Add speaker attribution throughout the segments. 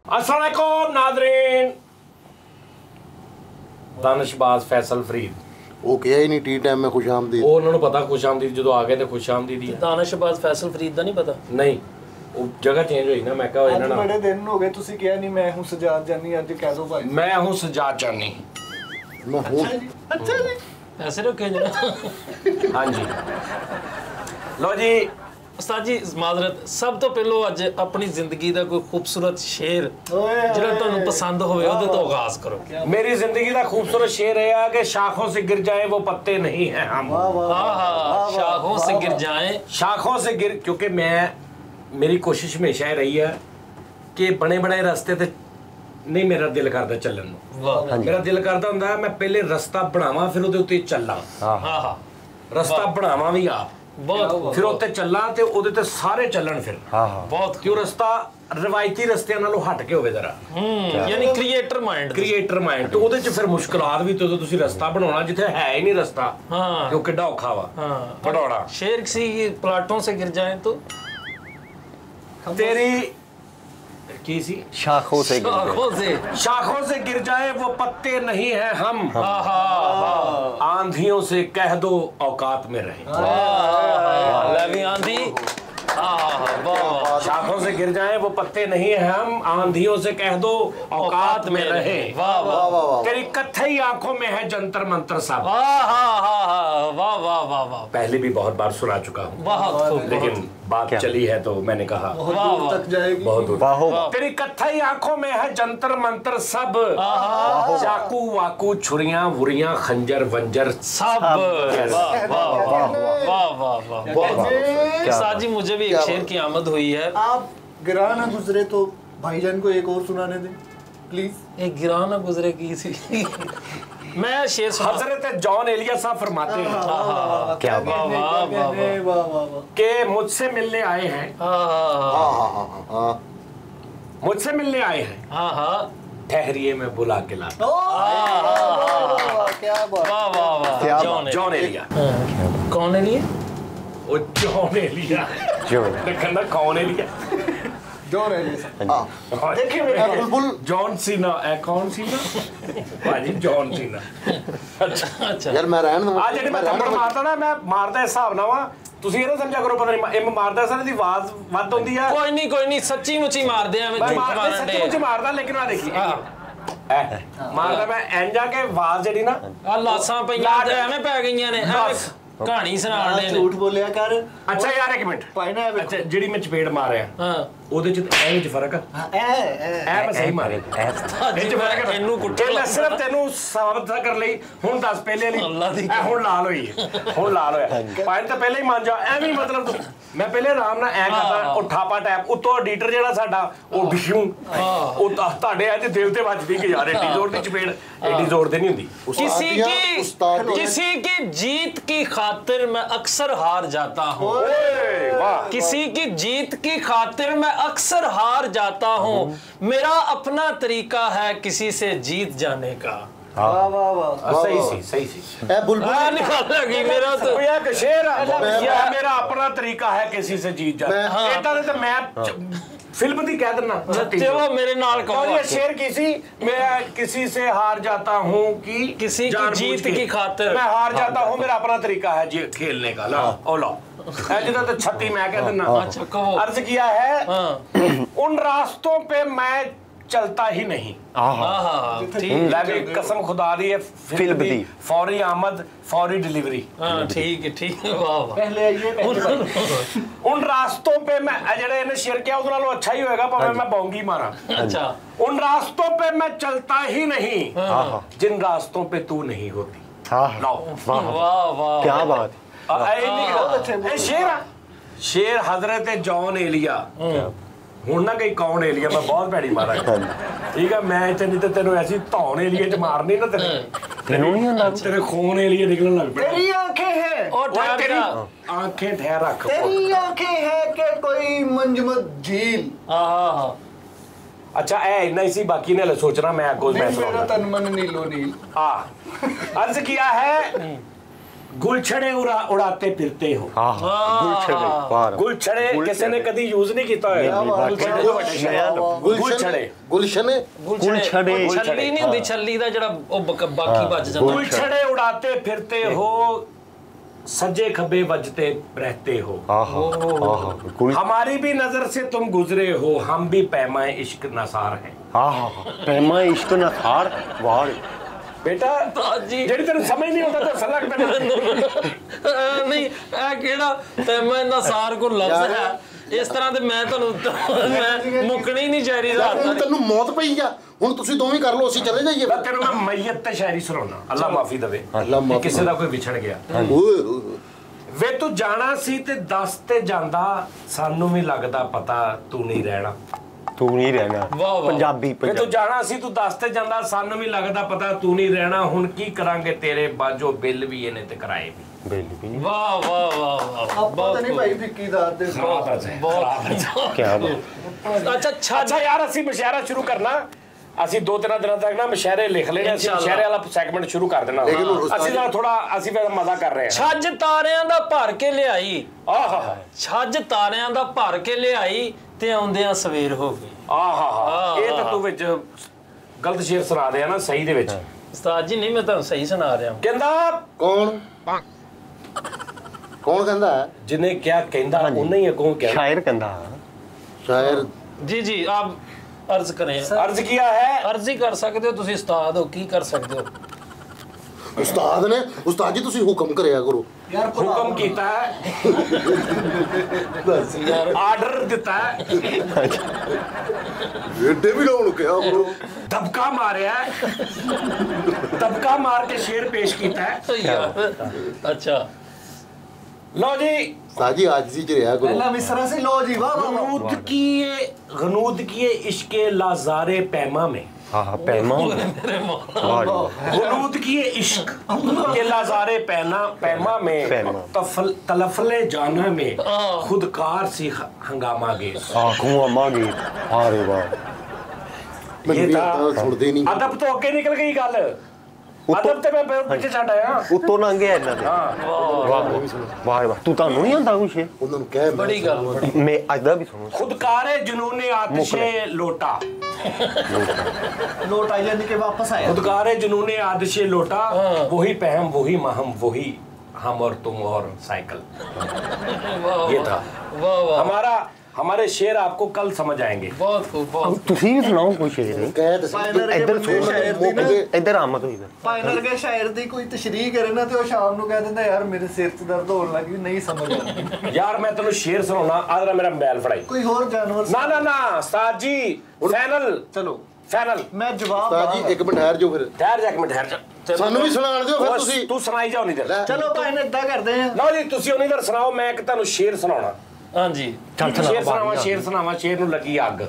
Speaker 1: अस्सलाम वालेकुम नाज़रीन। दानिशबाज फैसल फरीद
Speaker 2: वो किया ही नहीं टी टाइम में खुशामदीद।
Speaker 1: ਉਹ ਉਹਨਾਂ ਨੂੰ ਪਤਾ ਖੁਸ਼ਾਮਦੀਦ ਜਦੋਂ ਆ ਗਏ ਤੇ ਖੁਸ਼ਾਮਦੀਦ ਹੀ
Speaker 3: दानिशबाज फैसल फरीद ਦਾ ਨਹੀਂ ਪਤਾ
Speaker 1: ਨਹੀਂ ਉਹ ਜਗ੍ਹਾ ਚੇਂਜ ਹੋਈ ਨਾ ਮੈਂ ਕਹਾਂ ਇਹਨਾਂ ਨਾਲ
Speaker 4: ਬੜੇ ਦਿਨ ਹੋ ਗਏ ਤੁਸੀਂ ਕਿਹਾ ਨਹੀਂ ਮੈਂ ਹੂੰ ਸਜਾਦ ਜਾਨੀ ਅੱਜ ਕਹਿ ਦੋ ਭਾਈ
Speaker 1: ਮੈਂ ਹੂੰ ਸਜਾਦ ਚਾਨੀ
Speaker 2: मैं हूँ
Speaker 4: ਅੱਛਾ ਜੀ
Speaker 3: ਪੈਸੇ ਰੱਖੇ ਜਰਾ
Speaker 1: हाँ जी लो जी
Speaker 3: ਉਸਤਾਦ ਜੀ ਮਾਜ਼ਰਤ ਸਭ ਤੋਂ ਪਹਿਲਾਂ ਅੱਜ ਆਪਣੀ ਜ਼ਿੰਦਗੀ ਦਾ ਕੋਈ ਖੂਬਸੂਰਤ ਸ਼ੇਰ ਜਿਹੜਾ ਤੁਹਾਨੂੰ ਪਸੰਦ ਹੋਵੇ ਉਹਦੇ ਤੋਂ ਆਗਾਜ਼ ਕਰੋ।
Speaker 1: मेरी जिंदगी का खूबसूरत शेर है कि शाखों से गिर जाए वो पत्ते नहीं हैं हम।
Speaker 3: शाखों से गिर जाएं
Speaker 1: शाखों से गिर क्योंकि मैं मेरी कोशिश हमेशा ही रही है कि बड़े बड़े रास्ते ते नहीं मेरा दिल करता चलन
Speaker 3: वाह
Speaker 1: मेरा दिल करता ਹੁੰਦਾ ਮੈਂ ਪਹਿਲੇ ਰਸਤਾ ਬਣਾਵਾਂ ਫਿਰ ਉਹਦੇ ਉੱਤੇ ਚੱਲਾਂ
Speaker 3: ਹਾਂ ਹਾਂ
Speaker 1: ਰਸਤਾ ਬਣਾਵਾਂ ਵੀ ਆਪ
Speaker 3: ਬਹੁਤ
Speaker 1: ਫਿਰ ਉੱਤੇ ਚੱਲਾਂ ਤੇ ਉਹਦੇ ਤੇ ਸਾਰੇ ਚੱਲਣ ਫਿਰ
Speaker 3: ਬਹੁਤ
Speaker 1: ਕਿਉਂ ਰਸਤਾ ਰਵਾਇਤੀ ਰਸਤਿਆਂ ਨਾਲੋਂ ਹਟ ਕੇ ਹੋਵੇ ਜ਼ਰਾ
Speaker 3: ਯਾਨੀ ਕ੍ਰੀਏਟਰ ਮਾਈਂਡ
Speaker 1: ਤੇ ਉਹਦੇ ਚ ਫਿਰ ਮੁਸ਼ਕਲਾਤ ਵੀ ਤੇ ਤੁਸੀਂ ਰਸਤਾ ਬਣਾਉਣਾ ਜਿੱਥੇ ਹੈ ਹੀ ਨਹੀਂ ਰਸਤਾ
Speaker 3: ਹਾਂ
Speaker 1: ਕਿਉਂ ਕਿੱਡਾ ਔਖਾ ਵਾ ਬਣਾਉਣਾ
Speaker 3: शेर किसी प्लाटों से गिर जाएं तो
Speaker 1: तेरी की सी
Speaker 2: शाखों से
Speaker 1: शाखों से गिर जाए वो पत्ते नहीं है हम आंधियों से कह दो औकात में रहे
Speaker 3: लवी आंधी
Speaker 1: शाखों से गिर जाए वो पत्ते नहीं है हम आंधियों से कह दो औकात में रहे
Speaker 3: वाह वाह
Speaker 1: तेरी कत्थई आंखों में है जंतर मंतर सब
Speaker 3: वाह वाह वाह वाह वाह
Speaker 1: पहले भी बहुत बार सुना चुका हूँ
Speaker 3: बहुत खूब
Speaker 1: लेकिन बात चली है तो मैंने कहा
Speaker 4: बहुत दूर तक जाएगी
Speaker 1: बहुत दूर तेरी कत्थई आंखों में है जंतर मंतर सब चाकू वाकू छुरियां वुरियां खंजर वंजर
Speaker 3: सब वाह वाह वाह वाह वाह साजी मुझे भी एक शेर की आमद हुई है।
Speaker 4: आप गिरा ना गुजरे तो भाईजान को एक और सुनाने दें प्लीज।
Speaker 3: एक गिरा ना गुजरे की सी मैं शेर सुना
Speaker 1: हजरत जॉन एलिया साहब फरमाते हैं
Speaker 4: क्या
Speaker 3: वाह वाह वाह
Speaker 1: कि मुझसे मिलने आए हैं मुझसे मिलने आए हैं
Speaker 3: हाँ हाँ
Speaker 1: ठहरिए मैं बुला के लाता
Speaker 4: क्या बात
Speaker 3: वाह वाह वाह
Speaker 1: जॉन एलिया
Speaker 3: कौन है लिए
Speaker 1: वो जॉन एलिया देखना कौन एलिया
Speaker 4: जोर है
Speaker 1: देखिए मेरे बुलबुल जॉन सीना कौन सीना भाजी जॉन सीना
Speaker 3: अच्छा अच्छा
Speaker 2: यार मैं रहन
Speaker 1: ਆ ਜਿਹੜੇ ਮੈਂ ਥੱਪੜ ਮਾਰਦਾ ਨਾ ਮੈਂ ਮਾਰਦਾ ਇਸ ਹਿਸਾਬ ਨਾਲ ਵਾ ਤੁਸੀਂ ਇਹ ਨਾ ਸਮਝਿਆ ਕਰੋ ਪਤਾ ਨਹੀਂ ਇਹ ਮਾਰਦਾ ਸਾਰੀ ਦੀ ਆਵਾਜ਼ ਵੱਧ ਹੁੰਦੀ ਆ
Speaker 3: कोई नहीं सच्ची मुची मार दे
Speaker 1: ਮੈਂ ਮਾਰਦਾ ਸੱਚੀ ਮੁੱਚ ਮਾਰਦਾ ਲੇਕਿਨ ਆ ਦੇਖੀ ਮਾਰਦਾ ਮੈਂ ਇੰਜ ਆ ਕੇ ਆਵਾਜ਼ ਜਿਹੜੀ ਨਾ
Speaker 3: ਆ ਲਾਸਾਂ ਪਈਆਂ ਤੇ ਐਵੇਂ ਪੈ ਗਈਆਂ ਨੇ ਐਵੇਂ ਕਹਾਣੀ ਸੁਣਾਉਣ ਦੇ ਨੇ
Speaker 4: झूठ बोलिया कर
Speaker 1: ਅੱਛਾ ਯਾਰ ਇੱਕ ਮਿੰਟ
Speaker 4: पाइना है
Speaker 1: ਅੱਛਾ ਜਿਹੜੀ ਮੈਂ ਚਪੇੜ ਮਾਰਿਆ
Speaker 3: ਹਾਂ
Speaker 1: ਉਹਦੇ ਚ ਇਹ ਵਿੱਚ ਫਰਕ ਆ ਇਹ ਮੈਂ ਸਹੀ ਮਾਰਿਆ ਇਹ ਚ ਫਰਕ ਆ
Speaker 3: ਇਹਨੂੰ ਕੁੱਟੇ
Speaker 1: ਮੈਂ ਸਿਰਫ ਤੈਨੂੰ ਸਾਬਤ ਕਰ ਲਈ ਹੁਣ ਦੱਸ ਪਹਿਲੇ
Speaker 3: ਅੱਲਾ ਦੀ
Speaker 1: ਨਹੀਂ ਹੁਣ ਲਾਲ ਹੋਈ ਹੁਣ ਲਾਲ ਹੋਇਆ ਪਾਇਨ ਤਾਂ ਪਹਿਲੇ ਹੀ ਮੰਨ ਜਾ ਐਵੇਂ ਮਤਲਬ ਮੈਂ ਪਹਿਲੇ ਆਰਾਮ ਨਾਲ ਐ ਕਰਦਾ ਉਹ ਠਾਪਾ ਟੈਪ ਉੱਤੋਂ ਐਡੀਟਰ ਜਿਹੜਾ ਸਾਡਾ ਉਹ ਬਿਸ਼ੂ ਉਹ ਤੁਹਾਡੇ ਐ ਦਿਲ ਤੇ ਵੱਜਦੀ ਕਿ ਯਾਰ ਐਡੀ ਜ਼ੋਰ ਦੀ ਚਪੇੜ ਐਡੀ ਜ਼ੋਰ ਦੇ ਨਹੀਂ ਹੁੰਦੀ
Speaker 3: किसी की जीत की खातिर मैं अक्सर हार जाता हूँ किसी की जीत की खातिर मैं अक्सर हार जाता हूँ मेरा अपना तरीका है किसी से जीत जाने का
Speaker 4: वाह वाह वाह
Speaker 1: सही सी
Speaker 2: ए बुलबुल
Speaker 3: निकाल लगी मेरा तो
Speaker 1: ये एक शेर है मेरा अपना तरीका है किसी से जीत जाना इतना तो मैं फिल्म दी कह देना
Speaker 3: ते वो मेरे नाल कहो
Speaker 1: ये शेर मैं किसी से हार जाता हूँ कि
Speaker 3: किसी की जीत की खातिर
Speaker 1: मैं हार जाता हूँ मेरा अपना तरीका है जी खेलने का ला ओ लो जिदा तो 36 मैं कह देना
Speaker 3: अच्छा कहो
Speaker 1: अर्ज किया है उन रास्तों पे मैं चलता ही नहीं कसम खुदा दी है फिल्म दी फौरी आमद फौरी डिलीवरी
Speaker 3: ठीक है वाह वाह
Speaker 4: पहले आइए
Speaker 1: उन रास्तों पे मैं जेड़े इन्हें शेर किया उस नालों अच्छा ही होएगा पर मैं बौंगी मारा
Speaker 3: अच्छा
Speaker 1: उन रास्तों पे मैं चलता ही नहीं जिन रास्तों पे तू नहीं होती
Speaker 3: वाह वाह
Speaker 2: क्या बात
Speaker 1: शेर हजरत जॉन एलिया ਹੁਣ ਨਾ ਕਈ ਕੌਣ ਏਲੀਆ ਮੈਂ ਬਹੁਤ ਭੈੜੀ ਮਾਰਾਂ ਠੀਕ ਆ ਮੈਂ ਇੱਥੇ ਨਹੀਂ ਤੇ ਤੈਨੂੰ ਐਸੀ ਧੌਣ ਏਲੀਏ ਚ ਮਾਰਨੀ ਨਾ ਤੈਨੂੰ ਨਹੀਂ ਹੁੰਦਾ ਤੇਰੇ ਖੂਨ ਏਲੀਏ ਨਿਕਲਣ ਲੱਗ ਪਏ
Speaker 4: तेरी आंखें हैं
Speaker 3: और
Speaker 1: ਤੇਰੀ ਆਂखें ਠਹਿਰ ਰੱਖ
Speaker 4: तेरी आंखें हैं कि कोई मंजमत झील
Speaker 3: हाँ
Speaker 1: अच्छा ए इतना इसी बाकी ने सोचना मैं आपको मैं
Speaker 4: मेरा तन मन नीलो नील
Speaker 1: हाँ अर्ज किया है गुलछड़े उड़ाते फिरते हो। गुलछड़े किसी ने कभी यूज नहीं किया
Speaker 3: छल्ली नहीं होंदी, छल्ली दा जड़ा बाकी बच जांदा।
Speaker 1: गुलछड़े उड़ाते फिरते हो, सज्जे खब्बे बजते रहते हो। हमारी भी नजर से तुम गुजरे हो, हम भी पैमाए इश्क नसार हैं।
Speaker 2: पैमाए इश्क नसार वाह
Speaker 1: बेटा जी जेडी तेन समझ नहीं होता तो सलाह कर
Speaker 3: नहीं ए केड़ा पैमाए नसार को लफ्ज है इस तरह ਦੇ ਮੈਂ ਤੁਹਾਨੂੰ ਮੈਂ ਮੁੱਕਣੀ ਨਹੀਂ ਚਾਹੀਦੀ ਰਾਤ
Speaker 5: ਹੁਣ ਤੈਨੂੰ ਮੌਤ ਪਈ ਆ, ਹੁਣ ਤੁਸੀਂ ਦੋਵੇਂ ਕਰ ਲਓ, ਅਸੀਂ ਚਲੇ ਜਾਈਏ।
Speaker 1: ਮੈਂ ਤੈਨੂੰ ਮਈਤ ਤੇ ਸ਼ਾਇਰੀ ਸੁਣਾਉਣਾ, ਅੱਲਾ ਮਾਫੀ ਦੇਵੇ ਕਿਸੇ ਦਾ ਕੋਈ ਵਿਛੜ ਗਿਆ। ਵੇ ਤੂੰ ਜਾਣਾ ਸੀ ਤੇ ਦੱਸ ਤੇ ਜਾਂਦਾ, ਸਾਨੂੰ ਵੀ ਲੱਗਦਾ ਪਤਾ ਤੂੰ ਨਹੀਂ ਰਹਿਣਾ।
Speaker 2: ਤੂੰ ਨਹੀਂ ਰਹਿਣਾ ਪੰਜਾਬੀ
Speaker 1: ਵੇ ਤੂੰ ਜਾਣਾ ਸੀ ਤੂੰ ਦੱਸ ਤੇ ਜਾਂਦਾ, ਸਾਨੂੰ ਵੀ ਲੱਗਦਾ ਪਤਾ ਤੂੰ ਨਹੀਂ ਰਹਿਣਾ। ਹੁਣ ਕੀ ਕਰਾਂਗੇ ਤੇਰੇ ਬਾਜੋ ਬਿੱਲ ਵੀ ਇਹਨੇ ਤੇ ਕਰਾਏ ਵੀ।
Speaker 3: ਵਾਹ ਵਾਹ ਵਾਹ
Speaker 4: ਆਪਾਂ ਤਾਂ ਨਹੀਂ ਭਾਈ ਫਿੱਕੀਦਾਰ ਦੇ
Speaker 1: ਅੱਛਾ ਯਾਰ ਅਸੀਂ ਮੁਸ਼ਾਇਰਾ ਸ਼ੁਰੂ ਕਰਨਾ, ਅਸੀਂ 2-3 ਦਿਨਾਂ ਤੱਕ ਨਾ ਮੁਸ਼ਾਇਰੇ ਲਿਖ ਲੈਣੇ, ਅਸੀਂ ਮੁਸ਼ਾਇਰੇ ਵਾਲਾ ਸੈਗਮੈਂਟ ਸ਼ੁਰੂ ਕਰ ਦੇਣਾ। ਅਸੀਂ ਤਾਂ ਥੋੜਾ ਅਸੀਂ ਫਿਰ ਮਜ਼ਾ ਕਰ ਰਹੇ ਹਾਂ।
Speaker 3: ਛੱਜ ਤਾਰਿਆਂ ਦਾ ਭਰ ਕੇ ਲਿਆਈ,
Speaker 1: ਆਹਾ
Speaker 3: ਛੱਜ ਤਾਰਿਆਂ ਦਾ ਭਰ ਕੇ ਲਿਆਈ ਤੇ ਆਉਂਦਿਆਂ ਸਵੇਰ ਹੋ ਗਈ।
Speaker 1: ਆਹਾ ਇਹ ਤਾਂ ਤੂੰ ਵਿੱਚ ਗਲਤ ਸ਼ੇਰ ਸੁਣਾ ਦੇ ਨਾ, ਸਹੀ ਦੇ ਵਿੱਚ।
Speaker 3: ਉਸਤਾਦ ਜੀ ਨਹੀਂ ਮੈਂ ਤੁਹਾਨੂੰ ਸਹੀ ਸੁਣਾ ਰਿਹਾ।
Speaker 1: ਕਹਿੰਦਾ
Speaker 5: ਕੌਣ ਕਹਿੰਦਾ ਹੈ?
Speaker 1: ਜਿਹਨੇ ਕਿਹਾ ਕਹਿੰਦਾ ਉਹਨੇ ਹੀ ਅੱਗੋਂ ਕਿਹਾ।
Speaker 2: ਸ਼ਾਇਰ ਕਹਿੰਦਾ
Speaker 5: ਸ਼ਾਇਰ
Speaker 3: जी जी आप अर्ज करें।
Speaker 1: अर्ज किया है,
Speaker 3: अर्ज ही कर सकते हो, तुसी उस्ताद हो, की कर सकते हो।
Speaker 5: ਉਸਤਾਦ ਨੇ, ਉਸਤਾਦ ਜੀ ਤੁਸੀਂ ਹੁਕਮ ਕਰਿਆ ਕਰੋ।
Speaker 4: ਯਾਰ
Speaker 1: हुक्म कीता है, आर्डर दिता है,
Speaker 5: ਏਡੇ ਵੀ ਲਾਉਣ ਕਿਹਾ ਕਰੋ।
Speaker 1: दबका मारिया है, दबका मार के शेर पेश कीता है।
Speaker 3: यार अच्छा
Speaker 1: लो जी
Speaker 5: ਸਾਜੀ ਅੱਜ ਜੀ ਰਿਹਾ ਕਰੋ।
Speaker 4: पहला मिसरा से लो जी वाह वाह वाह।
Speaker 1: गनूद किए इश्के लाजारे पैमा में।
Speaker 2: पैमा
Speaker 1: गनूद किए इश्क के लाजारे पैमा में, तलफले जाना में खुदकार सी हंगामा गेस।
Speaker 2: अरे वाह
Speaker 1: ये था
Speaker 5: ਸੁਣਦੇ ਨਹੀਂ।
Speaker 1: अदब तो अगे निकल गई गल, अदब ਤੇ ਮੈਂ ਪਿੱਛੇ ਛੱਡ ਆਇਆ।
Speaker 2: ਉੱਤੋਂ ਲੰਘ ਗਿਆ ਇਹਨਾਂ ਦੇ। ਵਾਹ ਵਾਹ ਤੂੰ ਤੁਹਾਨੂੰ ਨਹੀਂ ਆਉਂਦਾ ਕੁਛ?
Speaker 5: ਉਹਨਾਂ ਨੂੰ ਕਹਿ
Speaker 3: बड़ी गल
Speaker 2: ਮੈਂ ਅੱਜ ਦਾ ਵੀ ਸੁਣੂ।
Speaker 1: खुदकारे जुनूने आतिशे लोटा,
Speaker 4: लौट आई यानी कि वापस आया।
Speaker 1: खुदकारे जुनूने आतिशे लोटा, वही पहम वही महम वही हम और तुम और साइकिल। ये था
Speaker 3: वाह
Speaker 1: हमारे शेर आपको कल समझ आएंगे।
Speaker 3: बहुत खूब बहुत।
Speaker 2: ਤੁਸੀਂ ਵੀ ਸੁਣਾਓ ਕੋਈ ਸ਼ੇਰ।
Speaker 5: ਕਹਿ ਤੇ
Speaker 2: ਇੱਧਰ ਸੁਣ, ਇੱਧਰ ਆਮਦ ਹੋਈ ਇੱਧਰ।
Speaker 4: फाइनल के शायर दी कोई तशरीह करे ना तो शाम ਨੂੰ ਕਹਿ ਦਿੰਦਾ ਯਾਰ ਮੇਰੇ ਸਿਰ 'ਚ ਦਰਦ ਹੋਣ ਲੱਗੀ, ਨਹੀਂ ਸਮਝ ਆਉਂਦੀ।
Speaker 1: यार मैं तेन शेर सुनाना, आदरा मेरा मोबाइल फड़ाई।
Speaker 4: कोई और जानवर
Speaker 1: ना ना ना उस्ताद जी फाइनल
Speaker 4: चलो
Speaker 1: फाइनल।
Speaker 4: मैं जवाब
Speaker 5: ਉਸਤਾਦ ਜੀ ਇੱਕ ਮਿੰਟ ਠਹਿਰ ਜਾਓ ਫਿਰ,
Speaker 1: ठहर जा एक मिनट ठहर जा।
Speaker 5: ਸਾਨੂੰ ਵੀ ਸੁਣਾਣ ਦਿਓ ਫਿਰ ਤੁਸੀਂ।
Speaker 1: तू सुनाई जाओ नहीं देर।
Speaker 4: चलो भाई ने इदा करते हैं।
Speaker 1: लो जी तुसी उन्हीं देर सुनाओ, मैं एक तेन शेर सुनाना।
Speaker 3: हाँ जी
Speaker 1: शेर सुनावा शेर ਨੂੰ ਲੱਗੀ ਅੱਗ।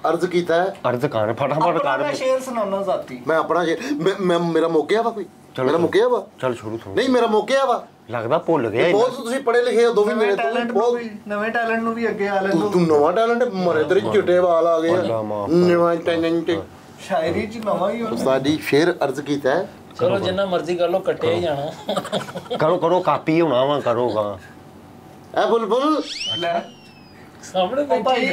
Speaker 5: ਅਰਜ਼ ਕੀਤਾ ਹੈ,
Speaker 2: ਅਰਜ਼ ਕਰ ਫਟਾਫਟ
Speaker 4: अपना
Speaker 2: ਕਰ।
Speaker 4: मैं शेर सुनाना जाती।
Speaker 5: ਮੈਂ ਆਪਣਾ ਸ਼ੇਰ ਮੈਂ ਮੇਰਾ ਮੁੱਕਿਆ ਵਾ ਕੋਈ? ਮੇਰਾ ਮੁੱਕਿਆ ਵਾ?
Speaker 2: ਚੱਲ ਸ਼ੁਰੂ ਸੁਣ।
Speaker 5: ਨਹੀਂ ਮੇਰਾ ਮੁੱਕਿਆ ਵਾ।
Speaker 2: ਲੱਗਦਾ ਭੁੱਲ ਗਿਆ
Speaker 5: ਬਹੁਤ ਤੁਸੀਂ ਪੜ੍ਹੇ ਲਿਖੇ ਹੋ ਦੋਵੇਂ ਮੇਰੇ ਤੋਂ।
Speaker 4: ਨਵੇਂ ਟੈਲੈਂਟ ਨੂੰ ਵੀ ਅੱਗੇ ਆ ਲੈਂਦੋ।
Speaker 5: ਤੂੰ ਨਵਾਂ ਟੈਲੈਂਟ ਮਰੇ ਤੇਰੇ ਚਿੱਟੇ ਵਾਲ ਆ ਗਏ। ਨਵਾਂ ਟੈਲੈਂਟ
Speaker 4: ਸ਼ਾਇਰੀ ਚ ਨਵਾਂ ਹੀ ਹੁੰਦਾ।
Speaker 5: ਸਾਡੀ ਸ਼ੇਰ ਅਰਜ਼ ਕੀਤਾ ਹੈ।
Speaker 3: चलो जिन्ना मर्जी कर लो, कट्टे ही जाना।
Speaker 2: ਕਰੋ ਕਾਪੀ ਹੋਣਾ ਵਾ ਕਰੋਗਾ।
Speaker 5: ਐ ਬੁਲਬੁਲ
Speaker 4: ਲੈ
Speaker 3: सामने
Speaker 4: ਉਹ ਭਾਈ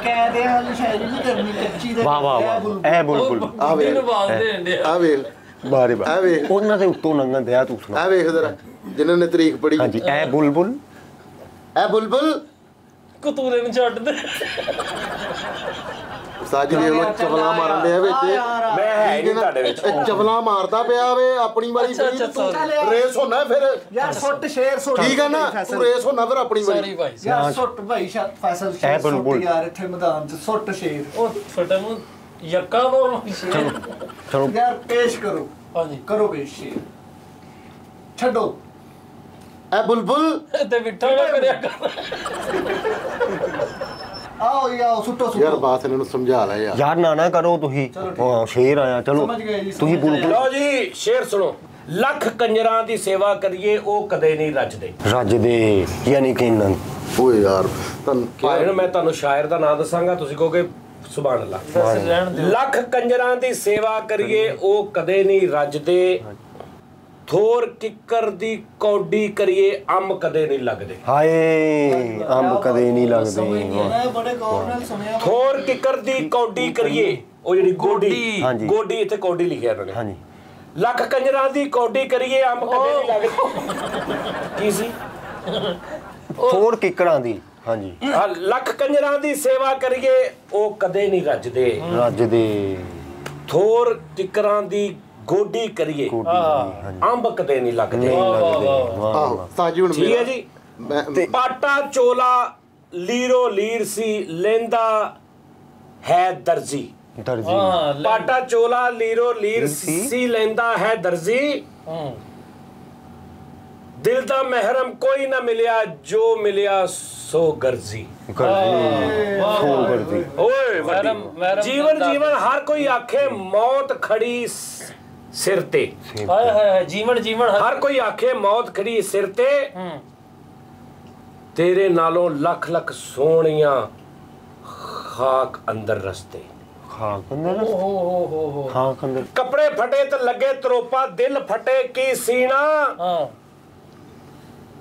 Speaker 4: ਕਹਿ ਦੇ ਹਾਲ ਸ਼ਾਇਰੀ ਨਹੀਂ ਕਰਨੀ ਕੱਚੀ ਦੇ।
Speaker 2: ਵਾਹ ਵਾਹ ਵਾਹ ਐ ਬੁਲਬੁਲ
Speaker 5: ਆ ਵੇਖ ਆ ਵੇਖ
Speaker 2: ਬਾਰੇ
Speaker 5: ਆ ਵੇਖ
Speaker 2: ਉਹਨਾਂ ਦੇ ਉੱਤੋਂ ਲੰਘਣ ਦਿਆ ਤੂੰ ਸੁਣਾ।
Speaker 5: ਆ ਵੇਖ ਜਰਾ ਜਿਨ੍ਹਾਂ ਨੇ ਤਾਰੀਖ ਪੜ੍ਹੀ।
Speaker 2: ਹਾਂਜੀ ਐ ਬੁਲਬੁਲ
Speaker 5: ਐ ਬੁਲਬੁਲ
Speaker 3: कतूरे ਨੂੰ ਛੱਡ ਦੇ।
Speaker 5: ਸਾਜੀ ਵੇਖ ਲੋ ਚਵਲਾ ਮਾਰਨ ਡਿਆ ਵਿੱਚ।
Speaker 1: ਮੈਂ ਹੈ ਹੀ ਨਹੀਂ ਤੁਹਾਡੇ ਵਿੱਚ।
Speaker 5: ਇਹ ਚਵਲਾ ਮਾਰਦਾ ਪਿਆ ਵੇ ਆਪਣੀ ਵਾਰੀ
Speaker 3: ਅੱਛਾ,
Speaker 5: ਪਈ ਤੂੰ
Speaker 3: ਅੱਛਾ,
Speaker 5: ਰੇਸ ਹੋਣਾ ਫਿਰ।
Speaker 4: ਯਾਰ ਸੁੱਟ ਸ਼ੇਰ ਸੁੱਟ।
Speaker 5: ਠੀਕ ਆ ਨਾ, ਤੂੰ ਰੇਸ ਹੋਣਾ ਫਿਰ ਆਪਣੀ
Speaker 3: सॉरी
Speaker 5: ਵਾਰੀ।
Speaker 3: भाई
Speaker 4: ਯਾਰ ਸੁੱਟ ਭਾਈ ਫੈਸਲ ਸ਼ੇਰ ਸੁੱਟ ਯਾਰ ਇੱਥੇ ਮੈਦਾਨ 'ਚ ਸੁੱਟ ਸ਼ੇਰ।
Speaker 3: ਉਹ ਫਟੇ ਨੂੰ ਯੱਕਾ ਬੋਲ ਸ਼ੇਰ।
Speaker 2: ਚਲੋ
Speaker 4: ਯਾਰ ਪੇਸ਼ ਕਰੋ।
Speaker 3: हाँ जी
Speaker 4: ਕਰੋ ਪੇਸ਼ ਸ਼ੇਰ। ਛੱਡੋ
Speaker 5: ਐ ਬੁਲਬੁਲ
Speaker 3: ਤੇ ਮਿੱਠਾ ਨਾ ਕਰਿਆ ਕਰ।
Speaker 4: ਆਓ ਯਾਰ ਸੁੱਟੋ
Speaker 5: ਯਾਰ
Speaker 4: ਸੁੱਟੋ।
Speaker 5: ਬਾਤ ਇਹਨਾਂ ਨੂੰ ਸਮਝਾ ਲੈ ਯਾਰ।
Speaker 2: ਯਾਰ ਨਾ ਕਰੋ ਤੁਸੀਂ। ਹਾਂ ਸ਼ੇਰ ਆਇਆ ਚਲੋ
Speaker 4: ਸਮਝ ਗਏ ਜੀ,
Speaker 2: ਤੁਸੀਂ
Speaker 4: ਸਮਝ ਗਏ।
Speaker 2: ਬੁਲਬੁਲ
Speaker 1: ਲਓ ਜੀ ਸ਼ੇਰ ਸੁਣੋ। ਲੱਖ ਕੰਜਰਾਂ ਦੀ ਸੇਵਾ ਕਰੀਏ ਉਹ ਕਦੇ ਨਹੀਂ ਰੱਜਦੇ।
Speaker 2: ਰੱਜ ਦੇ ਯਾਨੀ ਕਿ ਨੰਦ
Speaker 5: ਓਏ ਯਾਰ ਤੁਹਾਨੂੰ
Speaker 1: ਭਾਈ ਨਾ ਮੈਂ ਤੁਹਾਨੂੰ ਸ਼ਾਇਰ ਦਾ ਨਾਮ ਦੱਸਾਂਗਾ, ਤੁਸੀਂ ਕਹੋਗੇ ਸੁਭਾਨ ਅੱਲਾਹ।
Speaker 3: ਵੈਸੇ ਰਹਿਣ ਦਿਓ।
Speaker 1: ਲੱਖ ਕੰਜਰਾਂ ਦੀ ਸੇਵਾ ਕਰੀਏ ਉਹ ਕਦੇ ਨਹੀਂ ਰੱਜਦੇ, ਥੋਰ ਕਿੱਕਰ ਦੀ ਕੌਡੀ ਕਰੀਏ ਅੰਬ ਕਦੇ ਨਹੀਂ ਲੱਗਦੇ।
Speaker 2: ਹਾਏ ਅੰਬ ਕਦੇ ਨਹੀਂ ਲੱਗਦੇ।
Speaker 4: ਮੈਂ ਬੜੇ ਗੌਰ ਨਾਲ ਸੁਣਿਆ।
Speaker 1: ਥੋਰ ਕਿੱਕਰ ਦੀ ਕੌਡੀ ਕਰੀਏ, ਉਹ ਜਿਹੜੀ ਗੋਡੀ,
Speaker 2: ਹਾਂਜੀ।
Speaker 1: ਗੋਡੀ ਇੱਥੇ ਕੌਡੀ ਲਿਖਿਆ ਉਹਨਾਂ ਨੇ।
Speaker 2: ਹਾਂਜੀ
Speaker 1: ਲੱਖ ਕੰਜਰਾਂ ਦੀ ਕੌਡੀ ਕਰੀਏ ਅੰਬ ਕਦੇ ਨਹੀਂ ਲੱਗਦੇ। ਕੀ ਸੀ?
Speaker 2: ਥੋੜ ਕਿੱਕਰਾਂ ਦੀ। ਹਾਂਜੀ
Speaker 1: ਲੱਖ ਕੰਜਰਾਂ ਦੀ ਸੇਵਾ ਕਰੀਏ ਉਹ ਕਦੇ ਨਹੀਂ ਰੱਜਦੇ।
Speaker 2: ਰੱਜਦੇ।
Speaker 1: ਥੋਰ ਕਿੱਕਰਾਂ ਦੀ ਗੋਡੀ ਕਰੀਏ ਅੰਬ ਕਦੇ ਨਹੀਂ ਲੱਗਦੇ।
Speaker 5: ਆਹੋ ਸਾਜੀ ਹੁਣ
Speaker 1: ਠੀਕ ਹੈ ਜੀ। ਪਾਟਾ ਚੋਲਾ ਲੀਰੋ ਲੀਰ ਸੀ ਲੈਂਦਾ ਹੈ ਦਰਜੀ।
Speaker 2: ਦਰਜੀ।
Speaker 1: ਪਾਟਾ ਚੋਲਾ ਲੀਰੋ ਲੀਰ ਸੀ ਲੈਂਦਾ ਹੈ ਦਰਜੀ। ਦਿਲ ਦਾ ਮਹਿਰਮ ਕੋਈ ਨਾ ਮਿਲਿਆ ਜੋ ਮਿਲਿਆ ਸੋ ਗਰਜੀ। ਓਏ ਜੀਵਨ ਜੀਵਨ ਹਰ ਕੋਈ ਆਖੇ ਮੌਤ ਖੜੀ ਸਿਰ ਤੇ।
Speaker 3: ਹਾਏ ਹਾਏ ਜੀਵਨ ਜੀਵਨ
Speaker 1: ਹਰ ਕੋਈ ਆਖੇ ਮੌਤ ਖੜੀ ਸਿਰ ਤੇ। ਤੇਰੇ ਨਾਲੋਂ ਲੱਖ ਲੱਖ ਸੋਹਣੀਆਂ ਖਾਕ ਅੰਦਰ ਰਸਤੇ।
Speaker 2: ਖਾਕ ਅੰਦਰ। ਖਾਕ ਅੰਦਰ।
Speaker 1: ਕੱਪੜੇ ਫਟੇ ਤੇ ਲੱਗੇ ਤਰੋਪਾ ਦਿਲ ਫਟੇ ਕੀ ਸੀਨਾ।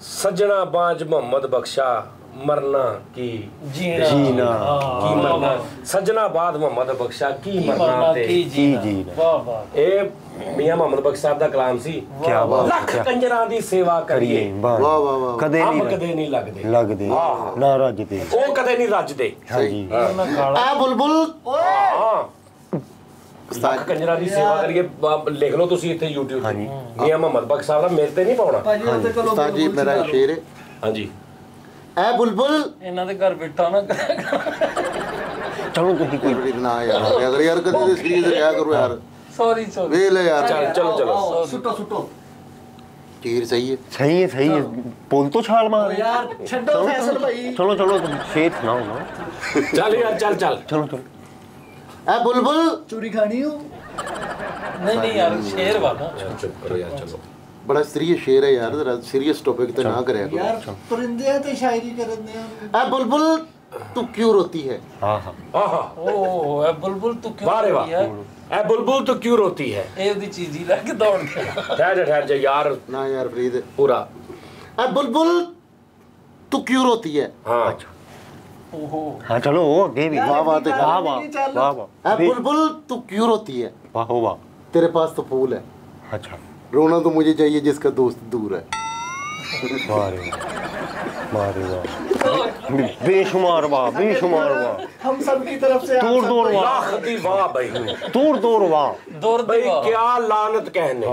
Speaker 1: ਸੱਜਣਾ ਬਾਂਝ ਮੁਹੰਮਦ ਬਖਸ਼ਾ ਮਰਨਾ ਕੀ
Speaker 3: ਜੀਣਾ।
Speaker 1: ਕੀ ਮਰਨਾ। ਸੱਜਣਾ ਬਾਦ ਮੁਹੰਮਦ ਬਖਸ਼ਾ ਕੀ ਮਰਨਾ ਤੇ
Speaker 2: ਕੀ ਜੀਣਾ।
Speaker 3: ਵਾਹ ਵਾਹ।
Speaker 1: ਇਹ ਮੀਆਂ ਮੁਹੰਮਦ ਬਖਸ਼ ਸਾਹਿਬ ਦਾ ਕਲਾਮ ਸੀ।
Speaker 2: ਕੀ ਬਾਤ।
Speaker 1: ਲੱਖ ਕੰਜਰਾਂ ਦੀ ਸੇਵਾ ਕਰੀਏ
Speaker 5: ਵਾਹ ਵਾਹ ਵਾਹ।
Speaker 2: ਕਦੇ
Speaker 1: ਅੰਬ
Speaker 2: ਨਹੀਂ
Speaker 1: ਕਦੇ ਨਹੀਂ ਲੱਗਦੇ।
Speaker 2: ਲੱਗਦੇ ਨਾ ਰੱਜਦੇ।
Speaker 1: ਉਹ ਕਦੇ ਨਹੀਂ ਰੱਜਦੇ।
Speaker 2: ਹਾਂਜੀ
Speaker 5: ਆ ਬੁਲਬੁਲ।
Speaker 1: ਹਾਂ ਲੱਖ ਕੰਜਰਾਂ ਦੀ ਸੇਵਾ ਕਰੀਏ। ਲਿਖ ਲਓ ਤੁਸੀਂ ਇੱਥੇ YouTube ਤੇ ਮੀਆਂ ਮੁਹੰਮਦ ਬਖਸ਼ ਸਾਹਿਬ ਦਾ, ਮੇਰੇ ਤੇ ਨਹੀਂ ਪਾਉਣਾ।
Speaker 4: ਭਾਜੀ ਉਹ ਤੇ ਚਲੋ
Speaker 5: ਸਾਜੀ ਮੇਰਾ ਸ਼ੇਰ ਹੈ।
Speaker 1: ਹਾਂਜੀ
Speaker 5: ਐ ਬੁਲਬੁਲ।
Speaker 3: ਇਹਨਾਂ ਦੇ ਘਰ ਬਿਠਾ ਨਾ
Speaker 2: ਚਲੋ ਤੁਸੀਂ ਕੋਈ
Speaker 5: ਨਾ ਯਾਰ ਅਗਰ ਯਾਰ ਕਦੇ ਤੇ ਸੀਰੀਜ਼ ਰਿਹਾ ਕਰੋ ਯਾਰ।
Speaker 3: Sorry sorry.
Speaker 5: ਵੇ ਲੈ ਯਾਰ।
Speaker 1: ਚਲੋ ਚਲੋ
Speaker 4: ਸੁੱਟੋ ਸੁੱਟੋ
Speaker 5: ਸ਼ੇਰ ਸਹੀ ਹੈ।
Speaker 2: ਸਹੀ ਹੈ ਸਹੀ ਹੈ। ਪੁੱਲ ਤੋਂ ਛਾਲ ਮਾਰ।
Speaker 4: ਯਾਰ ਛੱਡੋ ਫੈਸਲ ਭਾਈ।
Speaker 2: ਚਲੋ ਚਲੋ ਸ਼ੇਰ ਸੁਣਾਓ ਨਾ।
Speaker 1: ਚੱਲ ਯਾਰ ਚੱਲ ਚੱਲ।
Speaker 2: ਚਲੋ ਚਲੋ।
Speaker 5: ਐ ਬੁਲਬੁਲ।
Speaker 4: ਚੂਰੀ ਖਾਣੀ ਹੋ।
Speaker 3: ਨਹੀਂ ਨਹੀਂ ਯਾਰ ਸ਼ੇਰ ਵਾਲਾ।
Speaker 1: ਚੁੱਪ ਕਰੋ ਯਾਰ ਚਲੋ।
Speaker 5: ਬੜਾ ਸੀਰੀਅਸ ਸ਼ੇਰ ਹੈ ਯਾਰ, ਜ਼ਰਾ ਸੀਰੀਅਸ ਟੌਪਿਕ ਤੇ ਨਾ ਕਰਿਆ
Speaker 4: यार
Speaker 5: ਕਰੋ।
Speaker 4: परिंदे ते शायरी करते हैं।
Speaker 5: ਐ ਬੁਲਬੁਲ ਤੂੰ ਕਿਉਂ ਰੋਤੀ ਹੈ।
Speaker 2: ਹਾਂ ਹਾਂ
Speaker 1: ਆਹਾ
Speaker 3: ਓ ਐ ਬੁਲਬੁਲ ਤੂੰ ਕਿਉਂ
Speaker 1: ਵਾਹ ਰੇ ਵਾਹ।
Speaker 3: ਰੋਈ ਹੈ?
Speaker 1: ਐ ਬੁਲਬੁਲ ਤੂੰ ਕਿਉਂ ਰੋਤੀ ਹੈ।
Speaker 3: ਇਹ ਉਹਦੀ ਚੀਜ਼ ਹੀ ਲੈ ਕੇ ਦੌੜ ਗਿਆ।
Speaker 1: ਠਹਿਰ ਜਾ ਯਾਰ
Speaker 5: ਨਾ ਯਾਰ ਫਰੀਦ।
Speaker 1: ਪੂਰਾ।
Speaker 5: ਐ ਬੁਲਬੁਲ ਤੂੰ ਕਿਉਂ ਰੋਤੀ ਹੈ।
Speaker 1: ਹਾਂ
Speaker 3: ਓਹੋ
Speaker 2: ਹਾਂ ਚਲੋ ਉਹ ਅੱਗੇ ਵੀ
Speaker 5: वाह वाह ते
Speaker 2: वाह वाह वाह वाह।
Speaker 5: ऐ बुलबुल तू क्यों रोती है।
Speaker 2: वाह वाह।
Speaker 5: तेरे पास तो फूल है।
Speaker 2: अच्छा
Speaker 5: रोना तो मुझे चाहिए जिसका दोस्त दूर है।
Speaker 2: वाह रे वाह रे वाह। बेशुमार वाह बेशुमार वाह।
Speaker 4: हम सब की तरफ से
Speaker 2: दूर दूर वाह
Speaker 1: ਲੱਖ ਦੀ ਵਾਹ ਬਈ।
Speaker 2: दूर दूर वाह।
Speaker 3: ਦੌੜ
Speaker 1: ਬਈ
Speaker 3: ਦੀ ਵਾਹ।
Speaker 1: ਕਿਆ ਲਾਨਤ ਕਹਿਨੇ।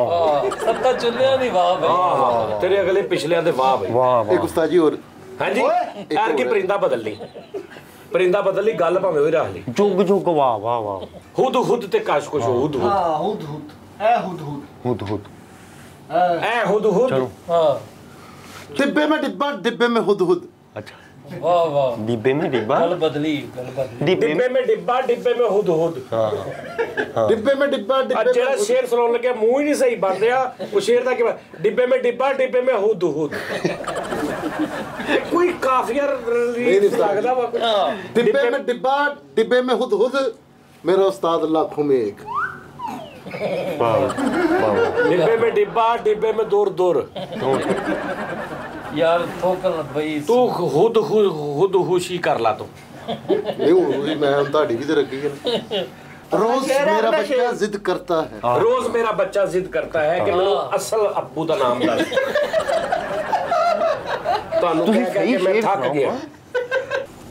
Speaker 3: ਸੱਤਾ ਚੁੱਲਿਆਂ ਦੀ ਵਾਹ ਬਈ।
Speaker 1: ਆਹ ਤੇਰੇ ਅਗਲੇ ਪਿਛਲਿਆਂ ਦੇ ਵਾਹ ਬਈ।
Speaker 2: वाह
Speaker 5: एक
Speaker 2: वाह।
Speaker 5: उस्ताद जी और
Speaker 1: ਹਾਂਜੀ ਯਾਰ ਕੀ ਪਰਿੰਦਾ ਬਦਲ ਲਈ। ਪਰਿੰਦਾ ਬਦਲ ਲਈ ਗੱਲ ਭਾਵੇਂ ਉਹ ਰੱਖ ਲਈ।
Speaker 2: जुग जुग वाह वाह वाह।
Speaker 1: ਹੁਦ ਹੁਦ ਤੇ ਕਾਸ਼ ਕੁਸ਼ ਹੁਦ ਹੁਦ।
Speaker 4: हाँ हुद हुद ए हुद हुद
Speaker 2: हुद हुद।
Speaker 1: ਐ ਹੁਦ ਹੁਦ।
Speaker 2: चलो
Speaker 3: ਹਾਂ
Speaker 5: डिब्बे में डिब्बा डिब्बे में हुद हुद।
Speaker 2: अच्छा
Speaker 3: ਵਾਹ ਵਾਹ।
Speaker 2: डिब्बे में डिब्बा
Speaker 3: ਗੱਲ ਬਦਲੀ ਗੱਲ ਬਦਲੀ।
Speaker 2: डिब्बे में
Speaker 1: ਡਿੱਬੇ ਮੇ ਡਿੱਬਾ ਡਿੱਬੇ ਮੇ ਹੁਦ ਹੁਦ।
Speaker 5: डिब्बे में डिब्बा
Speaker 1: ਆ
Speaker 5: डिब्बे
Speaker 1: ਜਿਹੜਾ
Speaker 5: में
Speaker 1: ਸ਼ੇਰ ਸੁਣਾਉਣ ਲੱਗਿਆ ਮੂੰਹ ਹੀ ਨਹੀਂ ਸਹੀ ਬਣ ਰਿਹਾ। ਉਹ ਸ਼ੇਰ ਦਾ ਕੀ ਡਿੱਬੇ ਮੇ ਡਿੱਬਾ ਡਿੱਬੇ ਮੇ ਹੁਦ ਹੁਦ। ਕੋਈ ਕਾਫੀਆ ਲੱਗਦਾ ਵਾ।
Speaker 5: डिब्बे में डिब्बा डिब्बे में हुद हुद। मेरा उस्ताद लाखों में एक।
Speaker 2: वाह वाह।
Speaker 1: ਡਿੱਬੇ ਮੇ ਡਿੱਬਾ ਡਿੱਬੇ ਮੇ ਦੂਰ ਦੂਰ।
Speaker 3: ਯਾਰ ਠੋਕਰ ਬਈ।
Speaker 1: ਤੂੰ ਹੁਦ ਹੁਸ਼ੀ ਕਰ ਲਾ ਤੂੰ।
Speaker 5: नहीं हुई मैं ਤੁਹਾਡੀ ਵੀ ਤੇ ਰੱਖੀ ਹੈ ਨਾ। रोज मेरा बच्चा जिद करता है।
Speaker 1: रोज मेरा बच्चा जिद करता है कि मैंने असल अब्बू का नाम दस। ਤੁਹਾਨੂੰ
Speaker 2: ਤੁਸੀਂ
Speaker 1: ਕਹਿ
Speaker 2: ਸਹੀ
Speaker 1: ਕੇ ਮੈਂ
Speaker 2: ਸ਼ੇਰ
Speaker 1: ਥੱਕ
Speaker 2: ਸੁਣਾਓ
Speaker 1: ਗਿਆ।
Speaker 2: ਨਾ।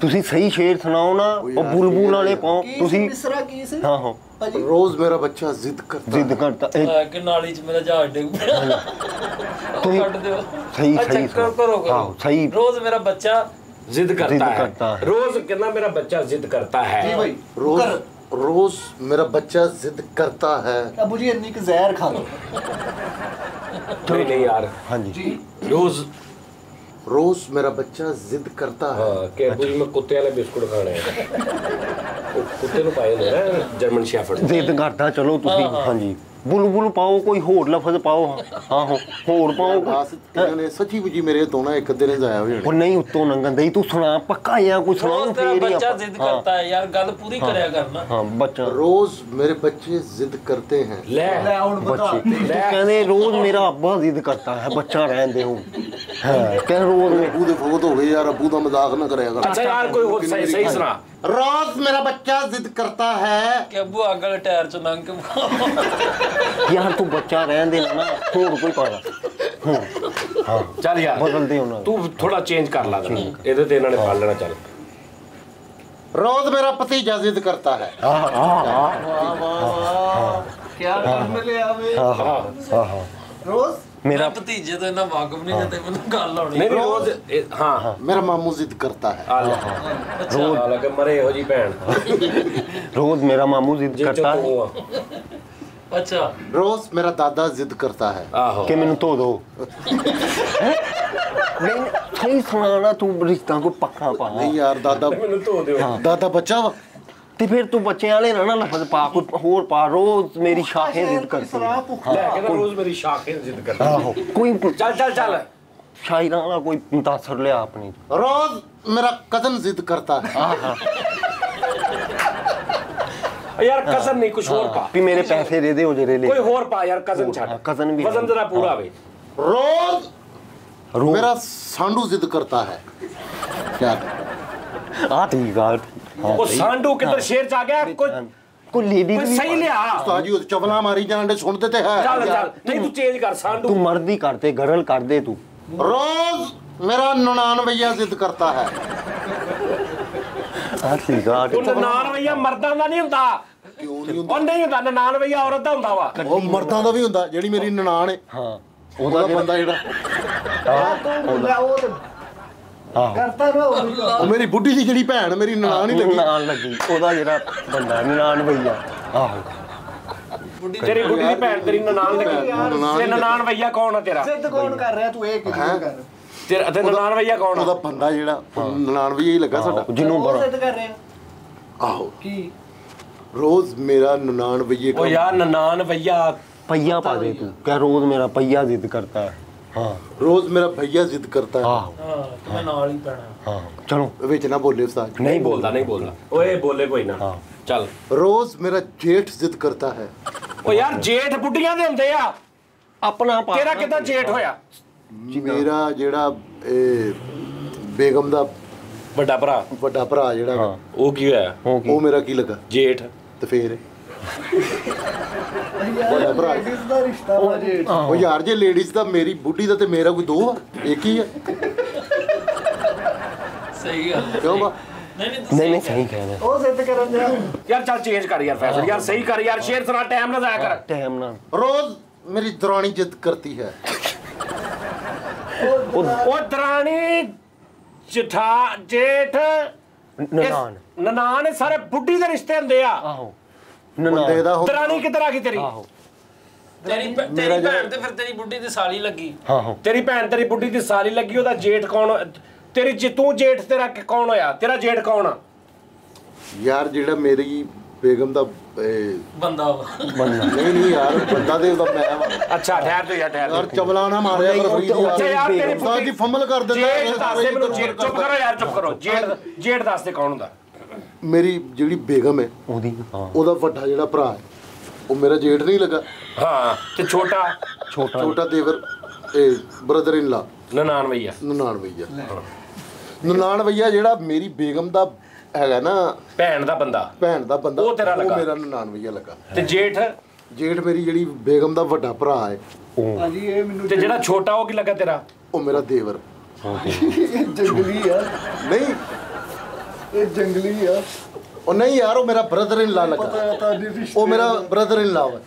Speaker 2: ਤੁਸੀਂ ਸਹੀ ਸ਼ੇਰ ਸੁਣਾਓ ਨਾ। ਉਹ ਬੁਲਬੁਲ ਵਾਲੇ ਪਾਓ ਤੁਸੀਂ।
Speaker 4: मिसरा की से
Speaker 2: ਹਾਂ ਹਾਂ।
Speaker 5: रोज मेरा बच्चा जिद करता
Speaker 2: जिद करता है।
Speaker 3: ਕਿ ਨਾਲੀ ਚ ਮੇਰਾ ਜਹਾਜ਼ ਡਿੱਗ ਪਿਆ।
Speaker 2: ਤੁਸੀਂ
Speaker 3: ਕੱਢ ਦਿਓ।
Speaker 2: ਸਹੀ
Speaker 3: ਅੱਛਾ,
Speaker 2: ਸਹੀ
Speaker 3: ਕਰੋ
Speaker 2: ਸੁਣਾਓ।
Speaker 3: ਕਰੋ।
Speaker 2: ਹਾਂ ਸਹੀ।
Speaker 3: ਰੋਜ਼ ਮੇਰਾ ਬੱਚਾ
Speaker 1: जिद करता
Speaker 2: करता
Speaker 1: है
Speaker 2: है।
Speaker 1: रोज कहना मेरा बच्चा जिद करता है।
Speaker 4: जी भाई
Speaker 5: रोज रोज मेरा बच्चा जिद करता है।
Speaker 4: अब मुझे इतनी की जहर खा लो।
Speaker 1: नहीं नहीं यार
Speaker 2: हाँ जी
Speaker 4: जी
Speaker 1: रोज
Speaker 5: रोज मेरा बच्चा जिद करता है।
Speaker 1: हाँ कि अब्बू जी मैं कुत्ते वाले बिस्कुट खाने हैं। ਉਹ ਕੁੱਤੇ ਨੂੰ ਪਾਏ ਨੇ ਨਾ ਜਰਮਨ ਸ਼ੈਫਰਡ।
Speaker 2: जिद करता चलो ਤੁਸੀਂ। हाँ जी बुलबुल पाओ कोई होर लफज पाओ आहो होर पाओ
Speaker 5: बस इन्होंने सच्ची मुची मेरे तो ना एक दिन जाया हो
Speaker 2: ਉਹ ਨਹੀਂ ਉੱਤੋਂ ਨੰਗਨ ਦਈ ਤੂੰ ਸੁਣਾ ਪੱਕਾ ਜਾਂ ਕੋਈ ਸੁਣਾ
Speaker 3: रोज तेरा बच्चा जिद करता है यार, गल पूरी करया करना।
Speaker 2: ਹਾਂ ਬੱਚਾ
Speaker 5: रोज मेरे बच्चे जिद करते हैं।
Speaker 1: ਲੈ
Speaker 4: ਲੈ ਹੁਣ ਬਤਾ
Speaker 2: ਬੱਚੇ ਤੂੰ ਕਹਿੰਦੇ ਰੋਜ਼ ਮੇਰਾ ਅੱਬਾ ਜ਼ਿੱਦ ਕਰਤਾ ਹੈ ਬੱਚਾ ਰਹਿੰਦੇ ਹੋ ਹਾਂ ਕਹਿ ਰੋਜ਼ ਮੈਂ
Speaker 5: अबू दे फौत हो गए यार, अबू का मजाक ना कराया कर।
Speaker 1: ਅੱਛਾ ਯਾਰ ਕੋਈ ਹੋਰ ਸਹੀ ਸਹੀ ਸੁਣਾ।
Speaker 5: रोज मेरा बच्चा जिद करता है।
Speaker 3: कि अब्बू अगल टायर च लंघ के
Speaker 2: ਯਾਰ ਤੂੰ ਬੱਚਾ ਰਹਿੰਦੇ ਨਾ ਹੋਰ ਕੋਈ ਪਾਣਾ ਹਾਂ
Speaker 1: ਚੱਲ ਯਾਰ
Speaker 2: ਬਦਲਦੇ ਉਹਨਾਂ
Speaker 1: ਤੂੰ ਥੋੜਾ ਚੇਂਜ ਕਰ ਲਾ ਦੇ ਇਹਦੇ ਤੇ ਇਹਨਾਂ ਨੇ ਫੜ ਲੈਣਾ। ਚੱਲ
Speaker 5: रोज मेरा भतीजा जिद करता है।
Speaker 4: क्या करने ले आवे
Speaker 2: ਹਾਂ
Speaker 4: रोज
Speaker 2: ਮੇਰਾ
Speaker 3: भतीजे तो इन्ना वाकफ नहीं ते मैनूं गल होनी।
Speaker 1: ਨਹੀਂ ਨਹੀਂ ਰੋਜ਼ ਹਾਂ
Speaker 5: मेरा मामू जिद करता है।
Speaker 1: ਆ ਲੈ ਰੋਜ਼ ਆ ਲੈ ਕੇ ਮਰੇ ਇਹੋ ਜੀ ਭੈਣ
Speaker 2: ਰੋਜ਼ ਮੇਰਾ ਮਾਮੂ ਜ਼ਿੱਦ
Speaker 1: ਜੇ
Speaker 2: ਕਰਤਾ ਹੈ
Speaker 1: ਤੂੰ ਆ।
Speaker 3: अच्छा
Speaker 5: रोज मेरा दादा जिद करता है।
Speaker 1: ਆਹੋ
Speaker 2: ਕਿ ਮੈਨੂੰ ਧੋ ਦੋ ਨਹੀਂ ਸਹੀ ਸੁਣਾਣਾ ਤੂੰ ਰਿਸ਼ਤਾ ਕੋ ਪੱਕਾ ਪਾ
Speaker 5: नहीं यार दादा
Speaker 1: ਮੈਨੂੰ ਧੋ ਦਿਓ
Speaker 5: दादा बच्चा वा।
Speaker 2: ਤੇ ਫਿਰ ਤੂੰ ਬੱਚਿਆਂ ਵਾਲੇ ਨਾ ਲਫ਼ਜ਼ ਪਾ ਕੋਈ ਹੋਰ ਪਾ ਰੋਜ਼ ਮੇਰੀ ਸ਼ਾਖੇ ਜ਼ਿੱਦ ਕਰਦੀ
Speaker 4: ਸਲਾਹ ਭੁੱਖ
Speaker 1: ਲੈ ਕੇ ਨਾ ਰੋਜ਼ ਮੇਰੀ ਸ਼ਾਖੇ ਜ਼ਿੱਦ ਕਰਦਾ।
Speaker 2: ਆਹੋ ਕੋਈ
Speaker 1: ਚੱਲ ਚੱਲ ਚੱਲ
Speaker 2: ਸ਼ਾਇਰਾਂ ਵਾਲਾ ਕੋਈ ਮੁਤਾਸਰ ਲਿਆ ਆਪਣੀ
Speaker 5: रोज मेरा कजन जिद करता है।
Speaker 1: ਯਾਰ ਕਜ਼ਨ ਨਹੀਂ ਕੁਝ ਹੋਰ ਪਾ
Speaker 2: ਵੀ ਮੇਰੇ ਪੈਸੇ ਦੇ ਦੇ ਉਹ ਜਿਹੜੇ ਲੈ
Speaker 1: ਕੋਈ ਹੋਰ ਪਾ ਯਾਰ ਕਜ਼ਨ ਛੱਡ
Speaker 2: ਹਾਂ, cousin ਵੀ
Speaker 1: ਵਜ਼ਨ ਜਰਾ ਪੂਰਾ ਹੋਵੇ।
Speaker 5: रोज
Speaker 2: ਰੋਜ਼
Speaker 5: मेरा सांडू जिद करता है। क्या
Speaker 2: ਆ ਠੀਕ ਆ
Speaker 1: ਉਹ ਸਾਂਡੂ ਕਿੱਧਰ ਸ਼ੇਰ ਚ ਆ ਗਿਆ
Speaker 2: ਕੋਈ ਲੇਡੀ
Speaker 1: ਕੋਈ ਸਹੀ ਲਿਆ।
Speaker 5: उस्ताद जी चवला मारी जान दे सुनते ते है।
Speaker 1: ਚੱਲ ਚੱਲ ਨਹੀਂ ਤੂੰ ਚੇਂਜ ਕਰ ਸਾਂਡੂ
Speaker 2: ਤੂੰ ਮਰਦੀ ਕਰਤੇ ਗਰਲ ਕਰਦੇ ਤੂੰ
Speaker 5: रोज मेरा 99 जिद करता है।
Speaker 2: ਆ ਠੀਕ ਆ
Speaker 1: ਤੂੰ ਨਾਨ ਵਈਆ ਮਰਦਾਂ ਦਾ ਨਹੀਂ ਹੁੰਦਾ।
Speaker 5: क्यों नहीं
Speaker 1: ਉਹ ਨਹੀਂ ਹੁੰਦਾ ਨਾਨ ਵਈਆ ਔਰਤ ਦਾ ਹੁੰਦਾ ਵਾ।
Speaker 5: ਉਹ ਮਰਦਾਂ ਦਾ ਵੀ ਹੁੰਦਾ ਜਿਹੜੀ ਮੇਰੀ ਨਨਾਣ ਹੈ
Speaker 2: ਹਾਂ
Speaker 5: ਉਹਦਾ ਬੰਦਾ ਜਿਹੜਾ
Speaker 4: ਤੂੰ ਲੈ ਉਹ ਤੇ
Speaker 2: ਆਹੋ
Speaker 4: ਕਰਤਾ ਨਾ ਉਹ
Speaker 5: ਉਹ ਮੇਰੀ ਬੁੱਢੀ ਦੀ ਜਿਹੜੀ ਭੈਣ ਮੇਰੀ ਨਨਾਣ ਹੀ ਲੱਗੀ।
Speaker 2: ਨਾਲ ਲੱਗੀ ਉਹਦਾ ਜਿਹੜਾ ਬੰਦਾ ਨਾਨ ਭਈਆ ਆਹੋ
Speaker 1: ਤੇਰੀ ਬੁੱਢੀ ਦੀ ਭੈਣ ਤੇਰੀ ਨਨਾਣ ਲੱਗੀ
Speaker 5: ਨਨਾਣ
Speaker 1: ਤੇ ਨਨਾਣ ਵਈਆ ਕੌਣ ਆ ਤੇਰਾ?
Speaker 4: ਜ਼ਿੱਦ ਕੌਣ ਕਰ ਰਿਹਾ ਤੂੰ ਇਹ ਕਿਉਂ ਕਰ
Speaker 1: ਤੇਰਾ ਤੇ ਨਨਾਣ ਵਈਆ ਕੌਣ
Speaker 5: ਉਹਦਾ
Speaker 1: ਆ?
Speaker 5: ਬੰਦਾ ਜਿਹੜਾ ਨਨਾਣ ਵੀ ਇਹੀ ਲੱਗਾ ਸਾਡਾ।
Speaker 2: ਜਿਹਨੂੰ
Speaker 4: ਉਹ
Speaker 2: ਬੜਾ
Speaker 4: ਜ਼ਿੱਦ ਕਰ ਰਿਹਾ
Speaker 5: ਆਹੋ
Speaker 4: ਕੀ
Speaker 5: ਰੋਜ਼ ਮੇਰਾ ਨਨਾਣ ਵਈਏ
Speaker 1: ਉਹ ਯਾਰ ਨਨਾਣ ਵਈਆ
Speaker 2: ਪਈਆ ਪਾ ਦੇ ਤੂੰ ਕਹ ਰੋਜ਼ ਮੇਰਾ ਪਈਆ ਜ਼ਿੱਦ ਕਰਤਾ ਹੈ ਹਾਂ
Speaker 5: रोज मेरा भैया जिद करता है।
Speaker 2: ਆਹੋ
Speaker 3: हां तुम्हें नाल ही पैना।
Speaker 2: ਹਾਂ ਚਲੋ
Speaker 5: ਵਿੱਚ ਨਾ ਬੋਲੇ ਉਸਤਾਦ।
Speaker 1: ਨਹੀਂ ਬੋਲਦਾ ਨਹੀਂ ਬੋਲਦਾ ਓਏ ਬੋਲੇ ਕੋਈ ਨਾ
Speaker 2: ਹਾਂ
Speaker 1: ਚੱਲ
Speaker 5: रोज मेरा जेठ जिद करता है।
Speaker 1: ਓ ਯਾਰ ਜੇਠ ਬੁੱਢੀਆਂ ਦੇ ਹੁੰਦੇ ਆ।
Speaker 2: ਆਪਣਾ ਪਾ
Speaker 1: ਤੇਰਾ ਕਿੱਦਾਂ ਜੇਠ ਹੋਇਆ?
Speaker 5: ਮੇਰਾ ਜਿਹੜਾ ਬੇਗਮ ਦਾ
Speaker 1: ਵੱਡਾ ਭਰਾ
Speaker 5: ਵੱਡਾ ਭਰਾ ਜਿਹੜਾ
Speaker 2: ਹਾਂ
Speaker 1: ਉਹ ਕੀ ਹੋਇਆ?
Speaker 2: ਹੋ ਕੀ
Speaker 5: ਉਹ ਮੇਰਾ ਕੀ ਲੱਗਾ
Speaker 1: ਜੇਠ
Speaker 5: ਤੇ ਫੇਰ
Speaker 4: ਯਾਰ
Speaker 5: ਭਰਾ।
Speaker 4: ladies ਦਾ ਰਿਸ਼ਤਾ ਵਾ ਜੇ
Speaker 5: ਉਹ ਯਾਰ ਜੇ ਲੇਡੀਜ਼ ਦਾ ਮੇਰੀ ਬੁੱਢੀ ਦਾ ਤੇ ਮੇਰਾ ਕੋਈ ਦੋ ਆ ਇੱਕ ਹੀ ਆ
Speaker 3: सही गल
Speaker 5: ਕਿਉਂ ਬਾ
Speaker 3: नहीं
Speaker 2: ਨਹੀਂ ਨਹੀਂ ਸਹੀ ਕਹਿ ਰਿਹਾ
Speaker 4: ਉਹ ਜ਼ਿੱਦ ਕਰਨ ਦਿਆ
Speaker 1: ਯਾਰ ਚੱਲ ਚੇਂਜ ਕਰ ਯਾਰ ਫੈਸਲਾ ਯਾਰ ਸਹੀ ਕਰ ਯਾਰ ਸ਼ੇਰ ਸੁਣਾ ਟਾਈਮ ਨਾ ਜ਼ਾਇਆ ਕਰ।
Speaker 2: ਟਾਈਮ ਨਾਲ
Speaker 5: रोज मेरी दरानी जिद करती है।
Speaker 1: ਉਹ ਦਰਾਣੀ ਜਠਾ ਜੇਠ
Speaker 2: ਨਨਾਨ
Speaker 1: ਨਨਾਣ ਸਾਰੇ ਬੁੱਢੀ ਦੇ ਰਿਸ਼ਤੇ ਹੁੰਦੇ ਆ।
Speaker 2: ਆਹੋ
Speaker 5: ਬੰਦੇ
Speaker 2: ਨਨਾਨ
Speaker 5: ਦਾ ਉਹ
Speaker 1: ਦਰਾਣੀ ਕਿੱਧਰ ਆ ਗਈ ਤੇਰੀ?
Speaker 2: ਆਹੋ
Speaker 3: तेरी भैन ते फिर तेरी बुड्ढी दी साली लगी।
Speaker 2: ਆਹੋ
Speaker 1: ਤੇਰੀ ਭੈਣ ਤੇਰੀ ਬੁੱਢੀ ਦੀ ਸਾਲੀ ਲੱਗੀ ਉਹਦਾ ਜੇਠ ਕੌਣ? ਤੇਰੀ ਜੇ ਤੂੰ ਜੇਠ ਤੇਰਾ ਕੌਣ ਹੋਇਆ? ਤੇਰਾ ਜੇਠ ਕੌਣ ਆ?
Speaker 5: यार ਜਿਹੜਾ ਮੇਰੀ ਬੇਗਮ ਦਾ
Speaker 3: बंदा
Speaker 2: ਬੰਦਾ
Speaker 5: ਨਹੀਂ ਨਹੀਂ ਯਾਰ ਬੰਦਾ ਦੇ ਉਹਦਾ ਮੈਂ ਵਾ।
Speaker 1: ਅੱਛਾ ਠਹਿਰ ਤੂੰ ਯਾਰ ਠਹਿਰ
Speaker 5: ਯਾਰ ਚਵਲਾ ਨਾ ਮਾਰਿਆ ਕਰ ਫਰੀਦ
Speaker 1: ਅੱਛਾ ਯਾਰ ਤੇਰੀ
Speaker 5: ਉਸਤਾਦ ਜੀ ਫੰਬਲ ਕਰ ਦਿੰਦਾ
Speaker 1: ਜੇਠ ਦੱਸ ਦੇ ਮੈਨੂੰ ਜੇਠ ਚੁੱਪ ਕਰੋ ਯਾਰ ਚੁੱਪ ਕਰੋ ਜੇਠ ਦੱਸ ਦੇ ਕੌਣ ਹੁੰਦਾ?
Speaker 5: ਮੇਰੀ ਜਿਹੜੀ ਬੇਗਮ ਹੈ
Speaker 2: ਉਹਦੀ ਹਾਂ
Speaker 5: ਉਹਦਾ ਵੱਡਾ ਜਿਹੜਾ ਭਰਾ ਹੈ ਉਹ ਮੇਰਾ ਜੇਠ ਨਹੀਂ ਲੱਗਾ।
Speaker 1: ਹਾਂ ਤੇ ਛੋਟਾ
Speaker 2: ਛੋਟਾ
Speaker 5: ਛੋਟਾ ਦੇਵਰ ਬ੍ਰਦਰ ਇਨ ਲਾ
Speaker 1: ਨਨਾਣ ਵਈਆ
Speaker 5: ਨਨਾਣ ਭਈਆ ਨਨਾਣ ਭਈਆ ਜਿਹੜਾ ਮੇਰੀ ਬੇਗਮ ਦਾ ਹੈਗਾ ਨਾ
Speaker 1: ਭੈਣ ਦਾ ਬੰਦਾ
Speaker 5: ਭੈਣ ਦਾ ਬੰਦਾ
Speaker 1: ਉਹ ਤੇਰਾ ਲੱਗਾ।
Speaker 5: ਮੇਰਾ ਨਨਾਣ ਭਈਆ ਲੱਗਾ।
Speaker 1: ਤੇ ਜੇਠ
Speaker 5: ਜੇਠ ਮੇਰੀ ਜਿਹੜੀ ਬੇਗਮ ਦਾ ਵੱਡਾ ਭਰਾ ਹੈ
Speaker 4: ਭਾਜੀ ਇਹ ਮੈਨੂੰ
Speaker 1: ਤੇ ਜਿਹੜਾ ਛੋਟਾ ਉਹ ਕੀ ਲੱਗਾ ਤੇਰਾ?
Speaker 5: ਉਹ ਮੇਰਾ ਦੇਵਰ
Speaker 4: ਇਹ ਜੰਗਲੀ ਆ
Speaker 5: ਨਹੀਂ
Speaker 4: ਇਹ ਜੰਗਲੀ ਆ
Speaker 5: ਉਹ ਨਹੀਂ ਯਾਰ ਉਹ ਮੇਰਾ ਬ੍ਰਦਰ ਇਨ ਲਾ ਲੱਗਾ।
Speaker 4: ਪਤਾ ਤਾਂ ਨਹੀਂ ਰਿਸ਼ਤੇ
Speaker 5: ਉਹ ਮੇਰਾ ਬ੍ਰਦਰ ਇਨ ਲਾ ਵਾ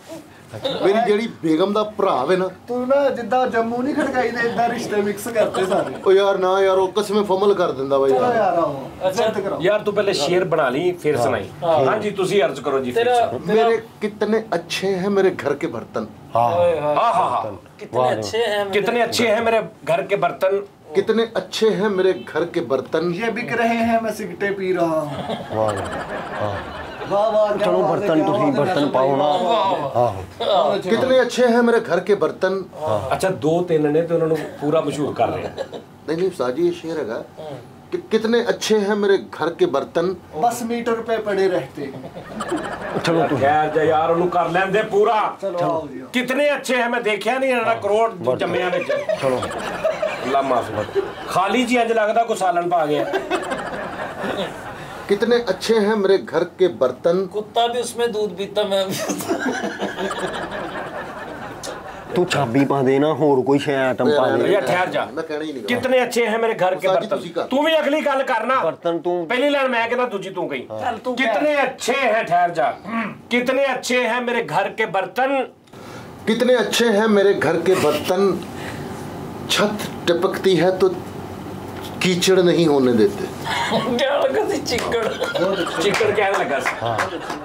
Speaker 5: ਮੇਰੀ ਜਿਹੜੀ ਬੇਗਮ ਦਾ ਭਰਾ ਵੇ ਨਾ
Speaker 4: ਤੂੰ ਨਾ ਜਿੱਦਾਂ ਜੰਮੂ ਨਹੀਂ ਖੜਕਾਈ ਦੇ ਇਦਾਂ ਰਿਸ਼ਤੇ ਮਿਕਸ ਕਰਤੇ ਸਾਰੇ
Speaker 5: ਉਹ ਯਾਰ ਨਾ ਯਾਰ ਉਹ ਕਸਮੇ ਫਮਲ ਕਰ ਦਿੰਦਾ ਬਾਈ
Speaker 4: ਚਲੋ
Speaker 5: ਯਾਰ।
Speaker 4: ਯਾਰ ਆਓ ਜ਼ਿੱਦ ਕਰਾਓ
Speaker 1: ਯਾਰ ਤੂੰ ਪਹਿਲੇ ਸ਼ੇਰ ਬਣਾ ਲਈ ਫਿਰ ਸੁਣਾਈ। ਹਾਂਜੀ ਤੁਸੀਂ ਅਰਜ਼ ਕਰੋ ਜੀ।
Speaker 3: तेरा
Speaker 5: मेरे कितने अच्छे हैं मेरे घर के बर्तन।
Speaker 3: ओए होए,
Speaker 1: हाँ हाँ हाँ
Speaker 3: कितने अच्छे हैं मेरे-
Speaker 1: कितने अच्छे हैं मेरे घर के बर्तन।
Speaker 5: कितने अच्छे हैं मेरे घर के बर्तन।
Speaker 4: ये बिक रहे हैं मैं सिगरेटें पी रहा हूँ
Speaker 2: ਵਾਹ
Speaker 4: वाह वाह क्या
Speaker 2: चलो
Speaker 4: बात है,
Speaker 2: बर्तन
Speaker 4: क्या
Speaker 2: तुसी
Speaker 4: बात है,
Speaker 2: बर्तन
Speaker 4: मैं
Speaker 2: पाओ ना
Speaker 4: हाँ।
Speaker 5: कितने अच्छे हैं मेरे घर के बर्तन।
Speaker 1: ਅੱਛਾ ਦੋ ਤਿੰਨ ਨੇ ਤੇ ਉਹਨਾਂ ਨੂੰ ਪੂਰਾ ਮਸ਼ਹੂਰ ਕਰ ਰਹੇ ਆ
Speaker 5: नहीं नहीं उस्ताद जी ये शेर हैगा कि कितने अच्छे हैं मेरे घर के बर्तन।
Speaker 4: बस मीटर पे पड़े रहते।
Speaker 2: चलो तू
Speaker 1: ਖੈਰ ਜਾ ਯਾਰ ਉਹਨੂੰ ਕਰ ਲੈਂਦੇ ਪੂਰਾ
Speaker 4: चलो आओ जी।
Speaker 1: ਕਿਤਨੇ ਅੱਛੇ ਹੈ ਮੈਂ ਦੇਖਿਆ ਨਹੀਂ ਇਹਨਾਂ ਕਰੋੜ ਜੰਮਿਆਂ ਵਿੱਚ
Speaker 2: चलो
Speaker 1: ਅੱਲਾ ਮਾਫ ਖਾਲੀ ਜੀ ਇੰਜ ਲੱਗਦਾ ਕੋਈ ਸਾਲਣ ਪਾ ਗਿਆ
Speaker 5: कितने अच्छे हैं मेरे घर के बर्तन।
Speaker 3: कुत्ता भी उसमें दूध पीता, मैं
Speaker 2: तू चाबी पा देना होर कोई शे आइटम पा दे
Speaker 1: ਯਾਰ ਠਹਿਰ ਜਾ
Speaker 5: मैं कहना ही नहीं
Speaker 1: कितने अच्छे हैं मेरे घर के
Speaker 5: उस्ताद जी,
Speaker 1: बर्तन
Speaker 5: तुसी कर।
Speaker 1: तू भी अगली गल करना
Speaker 2: बर्तन तू
Speaker 1: पहली लाइन मैं कहता दूजी तू कही कितने अच्छे हैं ठहर जा कितने अच्छे हैं मेरे घर के बर्तन
Speaker 5: कितने अच्छे हैं मेरे घर के बर्तन। छत टपकती है तो कीचड़ नहीं होने देते।
Speaker 3: क्या लगा थी चिकड़।
Speaker 1: चिकन कहने लगा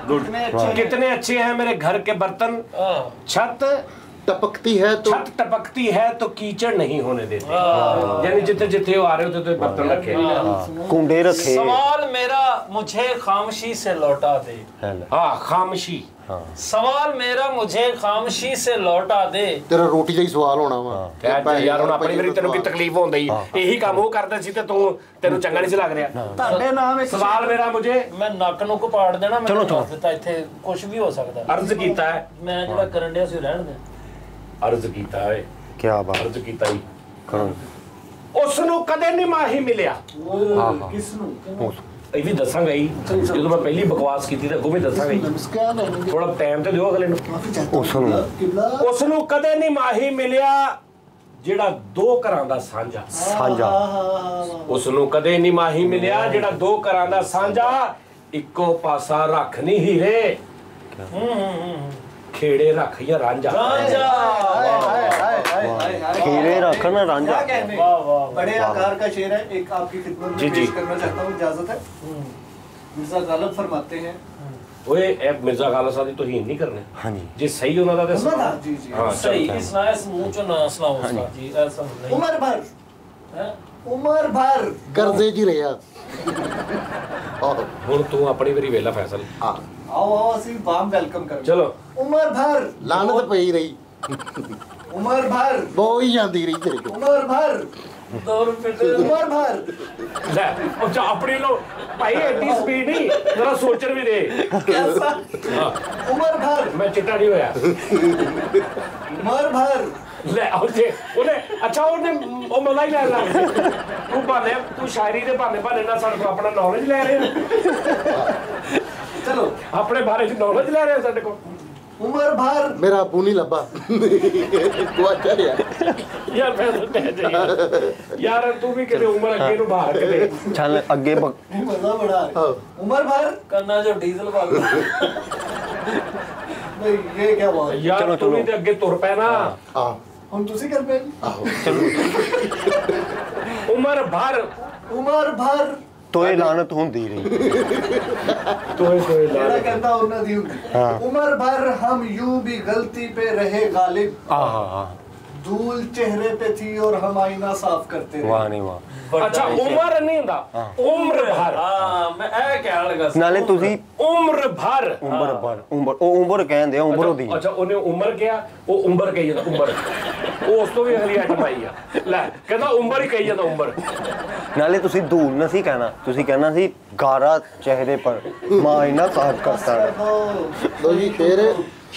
Speaker 1: गुड कितने अच्छे हैं मेरे घर के बर्तन छत
Speaker 5: टपकती है तो
Speaker 1: छत टपकती है तो कीचड़ नहीं होने देते यानी जितने जितने आ रहे होते तो बर्तन रखे
Speaker 2: कुंडे रखे
Speaker 3: सवाल मेरा मुझे खामोशी से लौटा दे।
Speaker 1: हाँ खामोशी
Speaker 3: सवाल मेरा मुझे खामोशी से लौटा दे।
Speaker 5: तेरा रोटी ਦਾ ਹੀ ਸਵਾਲ ਹੋਣਾ ਵਾ।
Speaker 1: ਯਾਰ ਹੁਣ ਆਪਣੀ ਵਾਰੀ ਤੈਨੂੰ ਕੀ ਤਕਲੀਫ ਹੁੰਦੀ ਇਹੀ ਕੰਮ ਉਹ ਕਰਦਾ ਸੀ ਤੇ ਤੈਨੂੰ ਚੰਗਾ ਨਹੀਂ ਸੀ ਲੱਗ ਰਿਹਾ
Speaker 4: ਤੁਹਾਡੇ ਨਾਮ ਇੱਕ
Speaker 1: ਸਵਾਲ ਮੇਰਾ ਮੁਝੇ
Speaker 3: ਮੈਂ ਨੱਕ ਨੂੰ ਕਪਾੜ ਦੇਣਾ, ਮੈਂ
Speaker 2: ਚਲੋ,
Speaker 3: ਤੁਹਾਨੂੰ ਦੱਸ ਦਿੱਤਾ ਇੱਥੇ ਕੁਝ ਵੀ ਹੋ ਸਕਦਾ।
Speaker 1: ਅਰਜ਼ ਕੀਤਾ ਹੈ
Speaker 3: ਮੈਂ ਜਿਹੜਾ ਕਰਨ ਡਿਆ ਸੀ ਉਹ ਰਹਿਣ ਦੇ।
Speaker 1: ਅਰਜ਼ ਕੀਤਾ ਹੈ
Speaker 2: क्या बात
Speaker 1: ਅਰਜ਼ ਕੀਤਾ ਹੀ
Speaker 2: करो
Speaker 1: ਉਸ ਨੂੰ ਕਦੇ ਨਹੀਂ ਮਾਹੀ ਮਿਲਿਆ
Speaker 4: ਕਿਸ ਨੂੰ
Speaker 1: ਇਹ ਵੀ ਦੱਸਾਂਗਾ ਹੀ ਜਦੋਂ ਮੈਂ ਪਹਿਲੀ ਬਕਵਾਸ ਕੀਤੀ ਤਾਂ ਅੱਗੋਂ ਵੀ ਦੱਸਾਂਗਾ ਹੀ
Speaker 4: ਨਮਸਕਾਰ ਹੈ
Speaker 1: ਥੋੜਾ ਟਾਈਮ ਤੇ ਦਿਓ ਅਗਲੇ ਨੂੰ
Speaker 2: ਉਸ ਨੂੰ
Speaker 4: ਕਿਬਲਾ
Speaker 1: ਉਸ ਨੂੰ ਕਦੇ ਨਹੀਂ ਮਾਹੀ ਮਿਲਿਆ ਜਿਹੜਾ ਦੋ ਘਰਾਂ ਦਾ ਸਾਂਝਾ
Speaker 2: साझा
Speaker 1: ਉਸ ਨੂੰ ਕਦੇ ਨਹੀਂ ਮਾਹੀ ਮਿਲਿਆ ਜਿਹੜਾ ਦੋ ਘਰਾਂ ਦਾ ਸਾਂਝਾ ਇੱਕੋ ਪਾਸਾ ਰੱਖ ਨਹੀਂ ਹੀਰੇ ਖੇੜੇ ਰੱਖ ਜਾਂ ਰਾਂਝਾ
Speaker 3: रांझा।
Speaker 2: खीरे रखना रांझा
Speaker 4: क्या कहने
Speaker 3: वाह वाह।
Speaker 4: बड़े आकार का शेर है, एक आपकी खिदमत
Speaker 1: जी,
Speaker 4: में
Speaker 1: जी।
Speaker 4: पेश करना चाहता हूँ, इजाजत है। मिर्जा गालिब फरमाते हैं
Speaker 1: ਓਏ ਇਹ ਮਿਰਜ਼ਾ ਗਾਲਾ ਸਾਹਿਬ ਦੀ ਤੋਹੀਨ ਨਹੀਂ ਕਰਨੇ
Speaker 2: हाँ जी
Speaker 1: ਜੇ ਸਹੀ ਉਹਨਾਂ ਦਾ ਤੇ
Speaker 4: उमर भर, जी जी
Speaker 1: हाँ,
Speaker 3: सही इस ना इस मुंह चो ना सुनाओ उस्ताद जी, ऐसा नहीं
Speaker 4: उमर भर
Speaker 3: है।
Speaker 4: उमर भर
Speaker 5: ਕਰਜ਼ੇ ਜੀ ਰਿਹਾ।
Speaker 1: ਹੁਣ ਤੂੰ ਆਪਣੀ ਵਾਰੀ ਵੇਲਾ ਫੈਸਲ
Speaker 5: ਆ
Speaker 4: आओ आओ ਅਸੀਂ वार्म वेलकम कर
Speaker 1: ਚਲੋ
Speaker 4: उमर भर
Speaker 5: ਲਾਨਤ ਪਈ ਰਹੀ,
Speaker 4: उमर भर
Speaker 5: ਬੋ ਹੀ ਜਾਂਦੀ ਰਹੀ ਤੇਰੇ ਕੋਲ।
Speaker 4: उमर भर
Speaker 3: 2 रुपए दे।
Speaker 4: उमर भर
Speaker 1: ਲੈ ਉਹ ਜਾ ਆਪਣੀ ਲੋ ਭਾਈ ਐਡੀ ਸਪੀਡ ਨਹੀਂ ਜਰਾ ਸੋਚਣ ਵੀ ਦੇ
Speaker 4: कैसा
Speaker 1: ਹਾਂ,
Speaker 4: उमर भर
Speaker 1: ਮੈਂ ਚਿੱਟਾ ਨਹੀਂ ਹੋਇਆ
Speaker 4: उमर भर
Speaker 1: ਲੈ ਉਹਨੇ ਉਹਨੇ ਅੱਛਾ ਉਹਨੇ ਉਹ ਮਲਾਈ ਲੈ ਲਾ ਤੂੰ ਬਾਨੇ ਤੂੰ ਸ਼ਾਇਰੀ ਦੇ ਬਾਨੇ ਨਾਲ ਸਾਡੇ ਕੋਲ ਆਪਣਾ ਨੌਲੇਜ ਲੈ ਰਹੇ
Speaker 4: चलो
Speaker 1: ਆਪਣੇ ਬਾਰੇ ਚ ਨੌਲੇਜ ਲੈ ਰਹੇ ਸਾਡੇ ਕੋਲ
Speaker 4: उमर भर
Speaker 5: ਮੇਰਾ ਆਪੂ ਨਹੀਂ ਲੱਭਾ ਗਵਾਚਾ ਰਿਹਾ।
Speaker 1: ਯਾਰ ਮੈਂ ਤਾਂ ਕਹਿ ਜਾਈ ਯਾਰ ਤੂੰ ਵੀ ਕਿਤੇ ਉਮਰ ਅੱਗੇ ਨੂੰ ਬਾਹਰ ਕਿਤੇ
Speaker 2: चल अगे
Speaker 4: मजा बड़ा है उमर भर
Speaker 3: करना जो डीजल वाला।
Speaker 4: नहीं ये क्या बात है?
Speaker 1: ਯਾਰ
Speaker 2: ਚਲੋ,
Speaker 1: ਤੂੰ ਵੀ
Speaker 2: ਚਲੋ।
Speaker 1: ਤੇ ਅੱਗੇ ਤੁਰ ਪੈ ਨਾ
Speaker 5: ਆ
Speaker 4: हम तुसी कर पे
Speaker 1: ਉਮਰ ਭਰ
Speaker 4: उमर भर
Speaker 2: तो ये लानत होंदी रही
Speaker 1: ਤੋਏ ਤੋਏ ਲਾ
Speaker 4: मेरा कहता उन्ना दी हुंदी
Speaker 2: हाँ।
Speaker 4: उमर भर हम यूं भी गलती पे रहे गालिब
Speaker 2: आहा
Speaker 4: धूल चेहरे पे थी और हम आईना साफ करते रहे
Speaker 2: वाह नहीं वाह
Speaker 1: ਅੱਛਾ ਉਮਰ ਨਹੀਂ ਹੁੰਦਾ ਉਮਰ ਭਰ
Speaker 3: हां मैं ए कहण लगा सी।
Speaker 2: नाले तुसी
Speaker 1: ਉਮਰ ਭਰ
Speaker 2: उम्र भर उम्र ओ उम्र कहंदे उम्र होदी
Speaker 1: ਅੱਛਾ ਉਹਨੇ ਉਮਰ ਕਿਹਾ ਉਹ ਉਮਰ ਕਹੀ ਜਾਂਦਾ ਉਮਰ ਉਹ ਉਸ ਤੋਂ ਵੀ ਅਗਲੀ ਆਈਟਮ ਆਈ ਆ ਲੈ ਕਹਿੰਦਾ ਉਮਰ ਹੀ ਕਹੀ ਜਾਂਦਾ ਉਮਰ
Speaker 2: नाले तुसी धूल नहीं कहना तुसी कहना सी गारा चेहरे पर मायना साफ करता है
Speaker 5: ਲੋ ਜੀ ਸ਼ੇਰ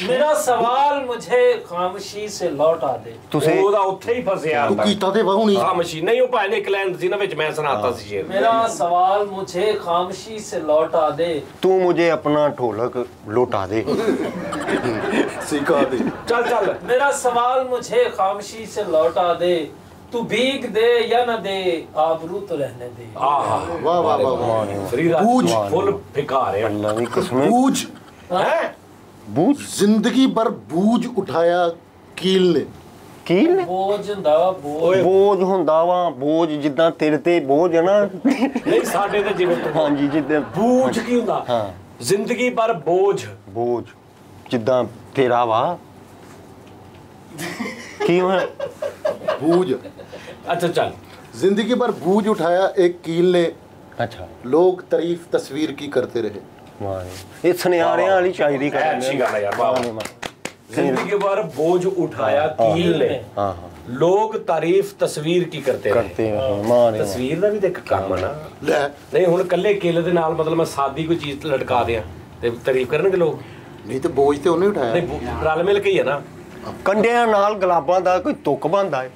Speaker 3: मेरा सवाल मुझे खामोशी से लौटा दे।
Speaker 2: तुसी
Speaker 1: ਉਹਦਾ ਉੱਥੇ ਹੀ ਫਸਿਆ
Speaker 5: ਤੂੰ ਕੀਤਾ ਤੇ ਵਾਹੁਣੀ।
Speaker 1: ਖਾਮੋਸ਼ੀ ਨਹੀਂ ਉਹ ਭਾਈ ਨੇ ਇੱਕ ਲਾਈਨ ਸੀ ਨਾ ਵਿੱਚ ਮੈਂ ਸੁਣਾਤਾ ਸੀ ਸ਼ੇਰ
Speaker 3: मेरा सवाल मुझे खामोशी से लौटा दे।
Speaker 2: तू मुझे अपना ढोलक लौटा दे
Speaker 5: ਸਿਖਾ ਦੇ।
Speaker 1: ਚੱਲ ਚੱਲ
Speaker 3: मेरा सवाल मुझे खामोशी से लौटा दे। तू भीग दे या न दे आबरू तो रहने दे।
Speaker 1: ਆਹਾ
Speaker 5: ਵਾਹ ਵਾਹ ਵਾਹ ਵਾਹ।
Speaker 1: ਸ੍ਰੀ ਰਾਜ
Speaker 5: ਬੂਝ।
Speaker 1: ਫੁੱਲ ਫਿਕਾ ਰਿਹਾ
Speaker 2: अल्लाह की कसम
Speaker 5: ਬੂਝ
Speaker 1: ਹੈ
Speaker 2: बूझ
Speaker 5: ਜ਼ਿੰਦਗੀ ਭਰ ਬੂਝ ਉਠਾਇਆ ਕੀਲ ਨੇ।
Speaker 2: कील ने
Speaker 3: बोझ हुंदा वा बोझ।
Speaker 2: बोझ ਹੁੰਦਾ ਵਾ ਬੋਝ ਜਿੱਦਾਂ ਤੇਰੇ ਤੇ ਬੋਝ ਹੈ ਨਾ
Speaker 1: ਨਹੀਂ ਸਾਡੇ ਤੇ ਜਿਵੇਂ ਤੂੰ
Speaker 2: ਹਾਂਜੀ ਜਿੱਦਾਂ
Speaker 1: ਬੂਝ ਕੀ ਹੁੰਦਾ
Speaker 2: ਹਾਂ
Speaker 1: ਜ਼ਿੰਦਗੀ ਪਰ ਬੋਝ
Speaker 2: ਬੋਝ ਜਿੱਦਾਂ ਤੇਰਾ ਵਾ ਕੀ ਹੋਇਆ
Speaker 5: ਬੂਝ
Speaker 1: ਅੱਛਾ ਚੱਲ
Speaker 5: जिंदगी भर बूझ उठाया एक कील ने
Speaker 2: अच्छा
Speaker 5: लोग तारीफ तस्वीर की करते रहे।
Speaker 2: ਇਹ ਸੁਨਿਆਰਿਆਂ ਵਾਲੀ ਸ਼ਾਇਰੀ
Speaker 1: ਇਹ
Speaker 2: ਕਰਦੇ
Speaker 1: अच्छी गल है यार, वाह। जिंदगी भर बोझ उठाया कील ने,
Speaker 2: हाँ
Speaker 1: लोग तारीफ तस्वीर की करते
Speaker 2: करते
Speaker 1: रहे।
Speaker 2: रहे, मारे
Speaker 1: तस्वीर ਦਾ ਵੀ ਤੇ ਇੱਕ ਕੰਮ ਹੈ ਨਾ।
Speaker 5: ਲੈ
Speaker 1: ਨਹੀਂ ਹੁਣ ਕੱਲੇ ਕਿੱਲ ਦੇ ਨਾਲ ਮਤਲਬ ਮੈਂ ਸਾਦੀ ਕੋਈ ਚੀਜ਼ ਲਟਕਾ ਦਿਆਂ ਤੇ ਤਾਰੀਫ ਕਰਨਗੇ ਲੋਕ।
Speaker 5: ਨਹੀਂ ਤੇ ਬੋਝ ਤੇ ਉਹਨੇ ਉਠਾਇਆ।
Speaker 1: ਨਹੀਂ ਰਲ ਮਿਲ ਕੇ ਹੀ ਹੈ ਨਾ।
Speaker 2: ਕੰਡਿਆਂ ਨਾਲ ਗੁਲਾਬਾਂ ਦਾ ਕੋਈ ਤੁਕ ਬਣਦਾ ਹੈ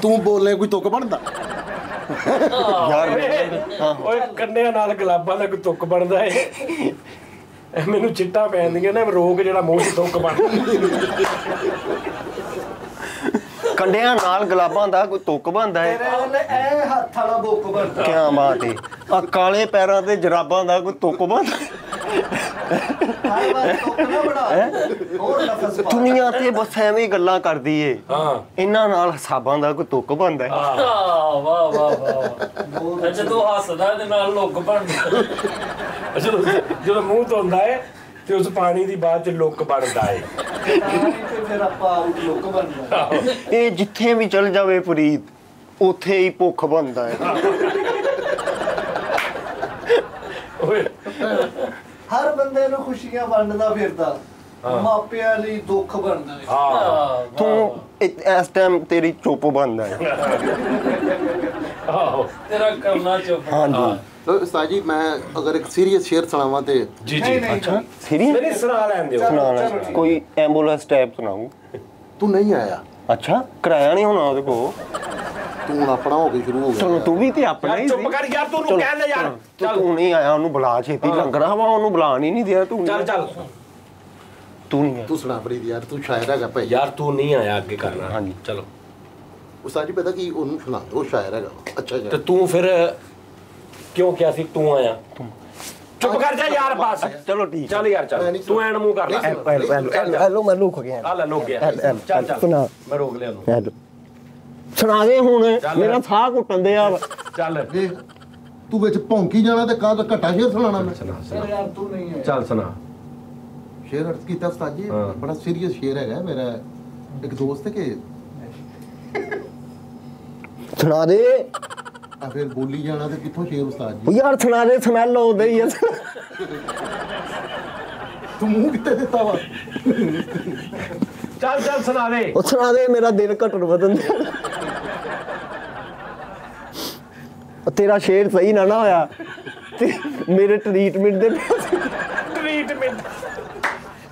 Speaker 5: ਤੂੰ ਬੋਲੇ ਕੋਈ ਤੁਕ ਬਣਦਾ
Speaker 2: ਯਾਰ
Speaker 1: ਓਏ ਕੰਨਿਆਂ ਨਾਲ ਗੁਲਾਬਾਂ ਦਾ ਕੋਈ ਤੁੱਕ ਬਣਦਾ ਏ। ਮੈਨੂੰ ਚਿੱਟਾ ਪੈਂਦੀਆਂ ਨਾ ਰੋਗ ਜਿਹੜਾ ਮੂੰਹ 'ਚ ਤੁੱਕ ਬਣਦਾ।
Speaker 2: ਕੰਡਿਆਂ ਨਾਲ ਗੁਲਾਬਾਂ ਦਾ ਕੋਈ ਤੁਕ ਬਣਦਾ ਹੈ
Speaker 4: ਇਹ ਹੱਥ ਵਾਲਾ ਬੁੱਕ ਬਣਦਾ।
Speaker 2: ਕਿਆ ਬਾਤ ਹੈ ਆ ਕਾਲੇ ਪੈਰਾਂ ਤੇ ਜਰਾਬਾਂ ਦਾ ਕੋਈ ਤੁਕ ਬਣਦਾ
Speaker 4: ਹਰ ਵਾਰ ਤੁੱਕ ਨਾ ਬਣਾ ਹੋਰ ਲਫ਼ਜ਼ ਪਾ।
Speaker 2: ਦੁਨੀਆ ਤੇ ਬਸ ਐਵੇਂ ਹੀ ਗੱਲਾਂ ਕਰਦੀ ਏ
Speaker 1: ਹਾਂ
Speaker 2: ਇਹਨਾਂ ਨਾਲ ਹਿਸਾਬਾਂ ਦਾ ਕੋਈ ਤੁਕ ਬਣਦਾ ਹੈ
Speaker 3: ਵਾਹ ਵਾਹ ਵਾਹ ਵਾਹ। ਅੱਛਾ ਤੂੰ ਹੱਸਦਾ ਦੇ ਨਾਲ ਲੁੱਕ ਬਣਦਾ।
Speaker 1: ਜਦੋਂ ਮੂੰਹ ਧੋਂਦਾ ਏ ਤੇ ਉਸ ਪਾਣੀ ਦੀ ਬਾਅਦ 'ਚ ਲੁੱਕ ਬਣਦਾ ਏ।
Speaker 4: ਤੇ ਫਿਰ ਆਪਾਂ ਆਊਟਲੁੱਕ ਬਣਦਾ।
Speaker 2: ਇਹ ਜਿੱਥੇ ਵੀ ਚਲ ਜਾਵੇ ਫਰੀਦ ਉੱਥੇ ਹੀ ਭੁੱਖ ਬਣਦਾ ਹੈ
Speaker 1: ਓਏ
Speaker 4: ਹਰ ਬੰਦੇ ਨੂੰ ਖੁਸ਼ੀਆਂ ਵੰਡਦਾ ਫਿਰਦਾ, ਮਾਪਿਆਂ ਲਈ ਦੁੱਖ ਬਣਦਾ ਹੈ।
Speaker 1: ਹਾਂ
Speaker 2: ਤੂੰ ਇਸ ਟਾਈਮ ਤੇਰੀ ਚੁੱਪ ਬਣਦਾ ਹੈ
Speaker 1: ਆਹੋ
Speaker 3: ਤੇਰਾ ਕਰਨਾ ਚੁੱਪ।
Speaker 2: ਹਾਂਜੀ
Speaker 5: ਉਸਤਾਦ ਜੀ ਮੈਂ ਅਗਰ ਇੱਕ ਸੀਰੀਅਸ ਸ਼ੇਰ ਸੁਣਾਵਾਂ ਤੇ
Speaker 1: ਜੀ
Speaker 4: ਨਹੀਂ
Speaker 1: ਜੀ
Speaker 4: ਨਹੀਂ
Speaker 2: ਅੱਛਾ ਸੀਰੀਅਸ
Speaker 1: ਮੇਰੀ ਸੁਣਾ ਲੈਣ ਦਿਓ।
Speaker 2: ਸੁਣਾ ਕੋਈ ਐਂਬੂਲੈਂਸ ਟਾਈਪ ਸੁਣਾਉ
Speaker 5: ਤੂੰ ਨਹੀਂ ਆਇਆ,
Speaker 2: ਅੱਛਾ ਕਿਰਾਇਆ ਨਹੀਂ ਹੋਣਾ ਉਹਦੇ ਕੋਲ
Speaker 5: ਤੂੰ ਹੁਣ ਆਪਣਾ ਹੋ ਕੇ ਸ਼ੁਰੂ ਹੋ
Speaker 2: ਚਲੋ
Speaker 5: ਗਿਆ।
Speaker 2: ਤੂੰ ਵੀ ਤੇ ਆਪਣਾ
Speaker 1: ਯਾਰ
Speaker 2: ਹੀ
Speaker 1: ਚੁੱਪ
Speaker 2: ਸੀ।
Speaker 1: ਕਰ ਯਾਰ, ਤੂੰ
Speaker 2: ਚਲੋ,
Speaker 1: ਕਹਿ ਲੈ ਯਾਰ।
Speaker 2: ਚਲੋ, ਤੂੰ ਨਹੀਂ ਆਇਆ ਉਹਨੂੰ ਬੁਲਾ ਛੇਤੀ ਲੰਗਣਾ ਵਾ ਉਹਨੂੰ ਬੁਲਾਣ ਹੀ ਨਹੀਂ ਦਿਆ ਤੂੰ
Speaker 1: ਚੱਲ ਚੱਲ
Speaker 2: ਤੂੰ ਨਹੀਂ ਆਇਆ
Speaker 5: ਤੂੰ ਸੁਣਾ ਫਰੀਦ ਯਾਰ, ਤੂੰ ਸ਼ਾਇਰ ਹੈਗਾ ਭਾਈ।
Speaker 1: ਯਾਰ ਤੂੰ ਨਹੀਂ ਆਇਆ ਅੱਗੇ ਕਰਨਾ।
Speaker 2: ਹਾਂਜੀ।
Speaker 1: ਚਲੋ
Speaker 5: ਉਸਤਾਦ ਜੀ ਪਤਾ ਕੀ ਉਹਨੂੰ ਸੁਣਾ, ਉਹ ਸ਼ਾਇਰ ਹੈਗਾ। ਅੱਛਾ
Speaker 1: ਤੇ
Speaker 5: ਜੀ
Speaker 1: ਤੂੰ ਫਿਰ ਕਿਉਂ ਕਿਹਾ ਸੀ ਤੂੰ ਆਇਆ? ਚੁੱਪ ਕਰ ਜਾ ਯਾਰ ਬਸ।
Speaker 2: ਚਲੋ ਠੀਕ
Speaker 1: ਚੱਲ ਯਾਰ ਚੱਲ ਤੂੰ ਐਨ ਮੂੰਹ ਕਰ ਲੈ।
Speaker 2: ਹੈਲੋ ਮੈਂ ਲੁਕ ਗਿਆ
Speaker 1: ਆ ਲੈ ਲੁੱਕ ਗਿਆ। ਚੱਲ ਚੱਲ
Speaker 2: ਸੁਣਾ
Speaker 1: ਮੈਂ ਰੋਕ ਲਿਆ ਉਹਨੂੰ।
Speaker 2: ਹੈਲੋ ਸੁਣਾ ਦੇ ਹੁਣ ਮੇਰਾ ਸਾਹ ਘੁੱਟਣ ਦਿਆ ਵਾ
Speaker 1: ਚੱਲ
Speaker 5: ਵੇਖ ਤੂੰ ਵਿੱਚ ਭੌਂਕੀ ਜਾਣਾ ਤੇ ਕਾਹ ਘਟਾ ਸ਼ੇਰ ਸੁਣਾਣਾ ਮੈਂ।
Speaker 1: ਸੁਣਾ
Speaker 4: ਚੱਲ ਯਾਰ ਤੂੰ ਨਹੀਂ ਹੈ।
Speaker 1: ਚੱਲ ਸੁਣਾ।
Speaker 5: ਸ਼ੇਰ ਅਰਥ ਕੀਤਾ ਉਸਤਾਦ ਜੀ,
Speaker 1: ਹਾਂ।
Speaker 5: ਬੜਾ ਸੀਰੀਅਸ ਸ਼ੇਰ ਹੈਗਾ ਮੇਰਾ ਇੱਕ ਦੋਸਤ ਹੈ ਕਿ
Speaker 2: ਸੁਣਾ ਦੇ
Speaker 5: ਆ ਫਿਰ ਬੋਲੀ ਜਾਣਾ ਤੇ ਕਿੱਥੋਂ ਸ਼ੇਰ ਉਸਤਾਦ
Speaker 2: ਉਹ
Speaker 5: ਜੀ।
Speaker 2: ਯਾਰ ਸੁਣਾ ਦੇ ਸਮੈਲ ਆਉਂਦੀ ਹੀ ਆ
Speaker 5: ਤੂੰ ਮੂੰਹ ਕਿੱਥੇ ਦਿੱਤਾ ਵਾ?
Speaker 1: ਚੱਲ ਚੱਲ ਸੁਣਾ ਦੇ।
Speaker 2: ਉਹ ਸੁਣਾ ਦੇ ਮੇਰਾ ਦਿਲ ਘਟਣ ਵਧਣ ਦਿਆ ਉਹ ਤੇਰਾ ਸ਼ੇਰ ਸਹੀ ਨਾ ਹੋਇਆ ਤੇ ਮੇਰੇ ਟ੍ਰੀਟਮੈਂਟ ਦੇ ਪੈਸੇ
Speaker 1: ਟ੍ਰੀਟਮੈਂਟ।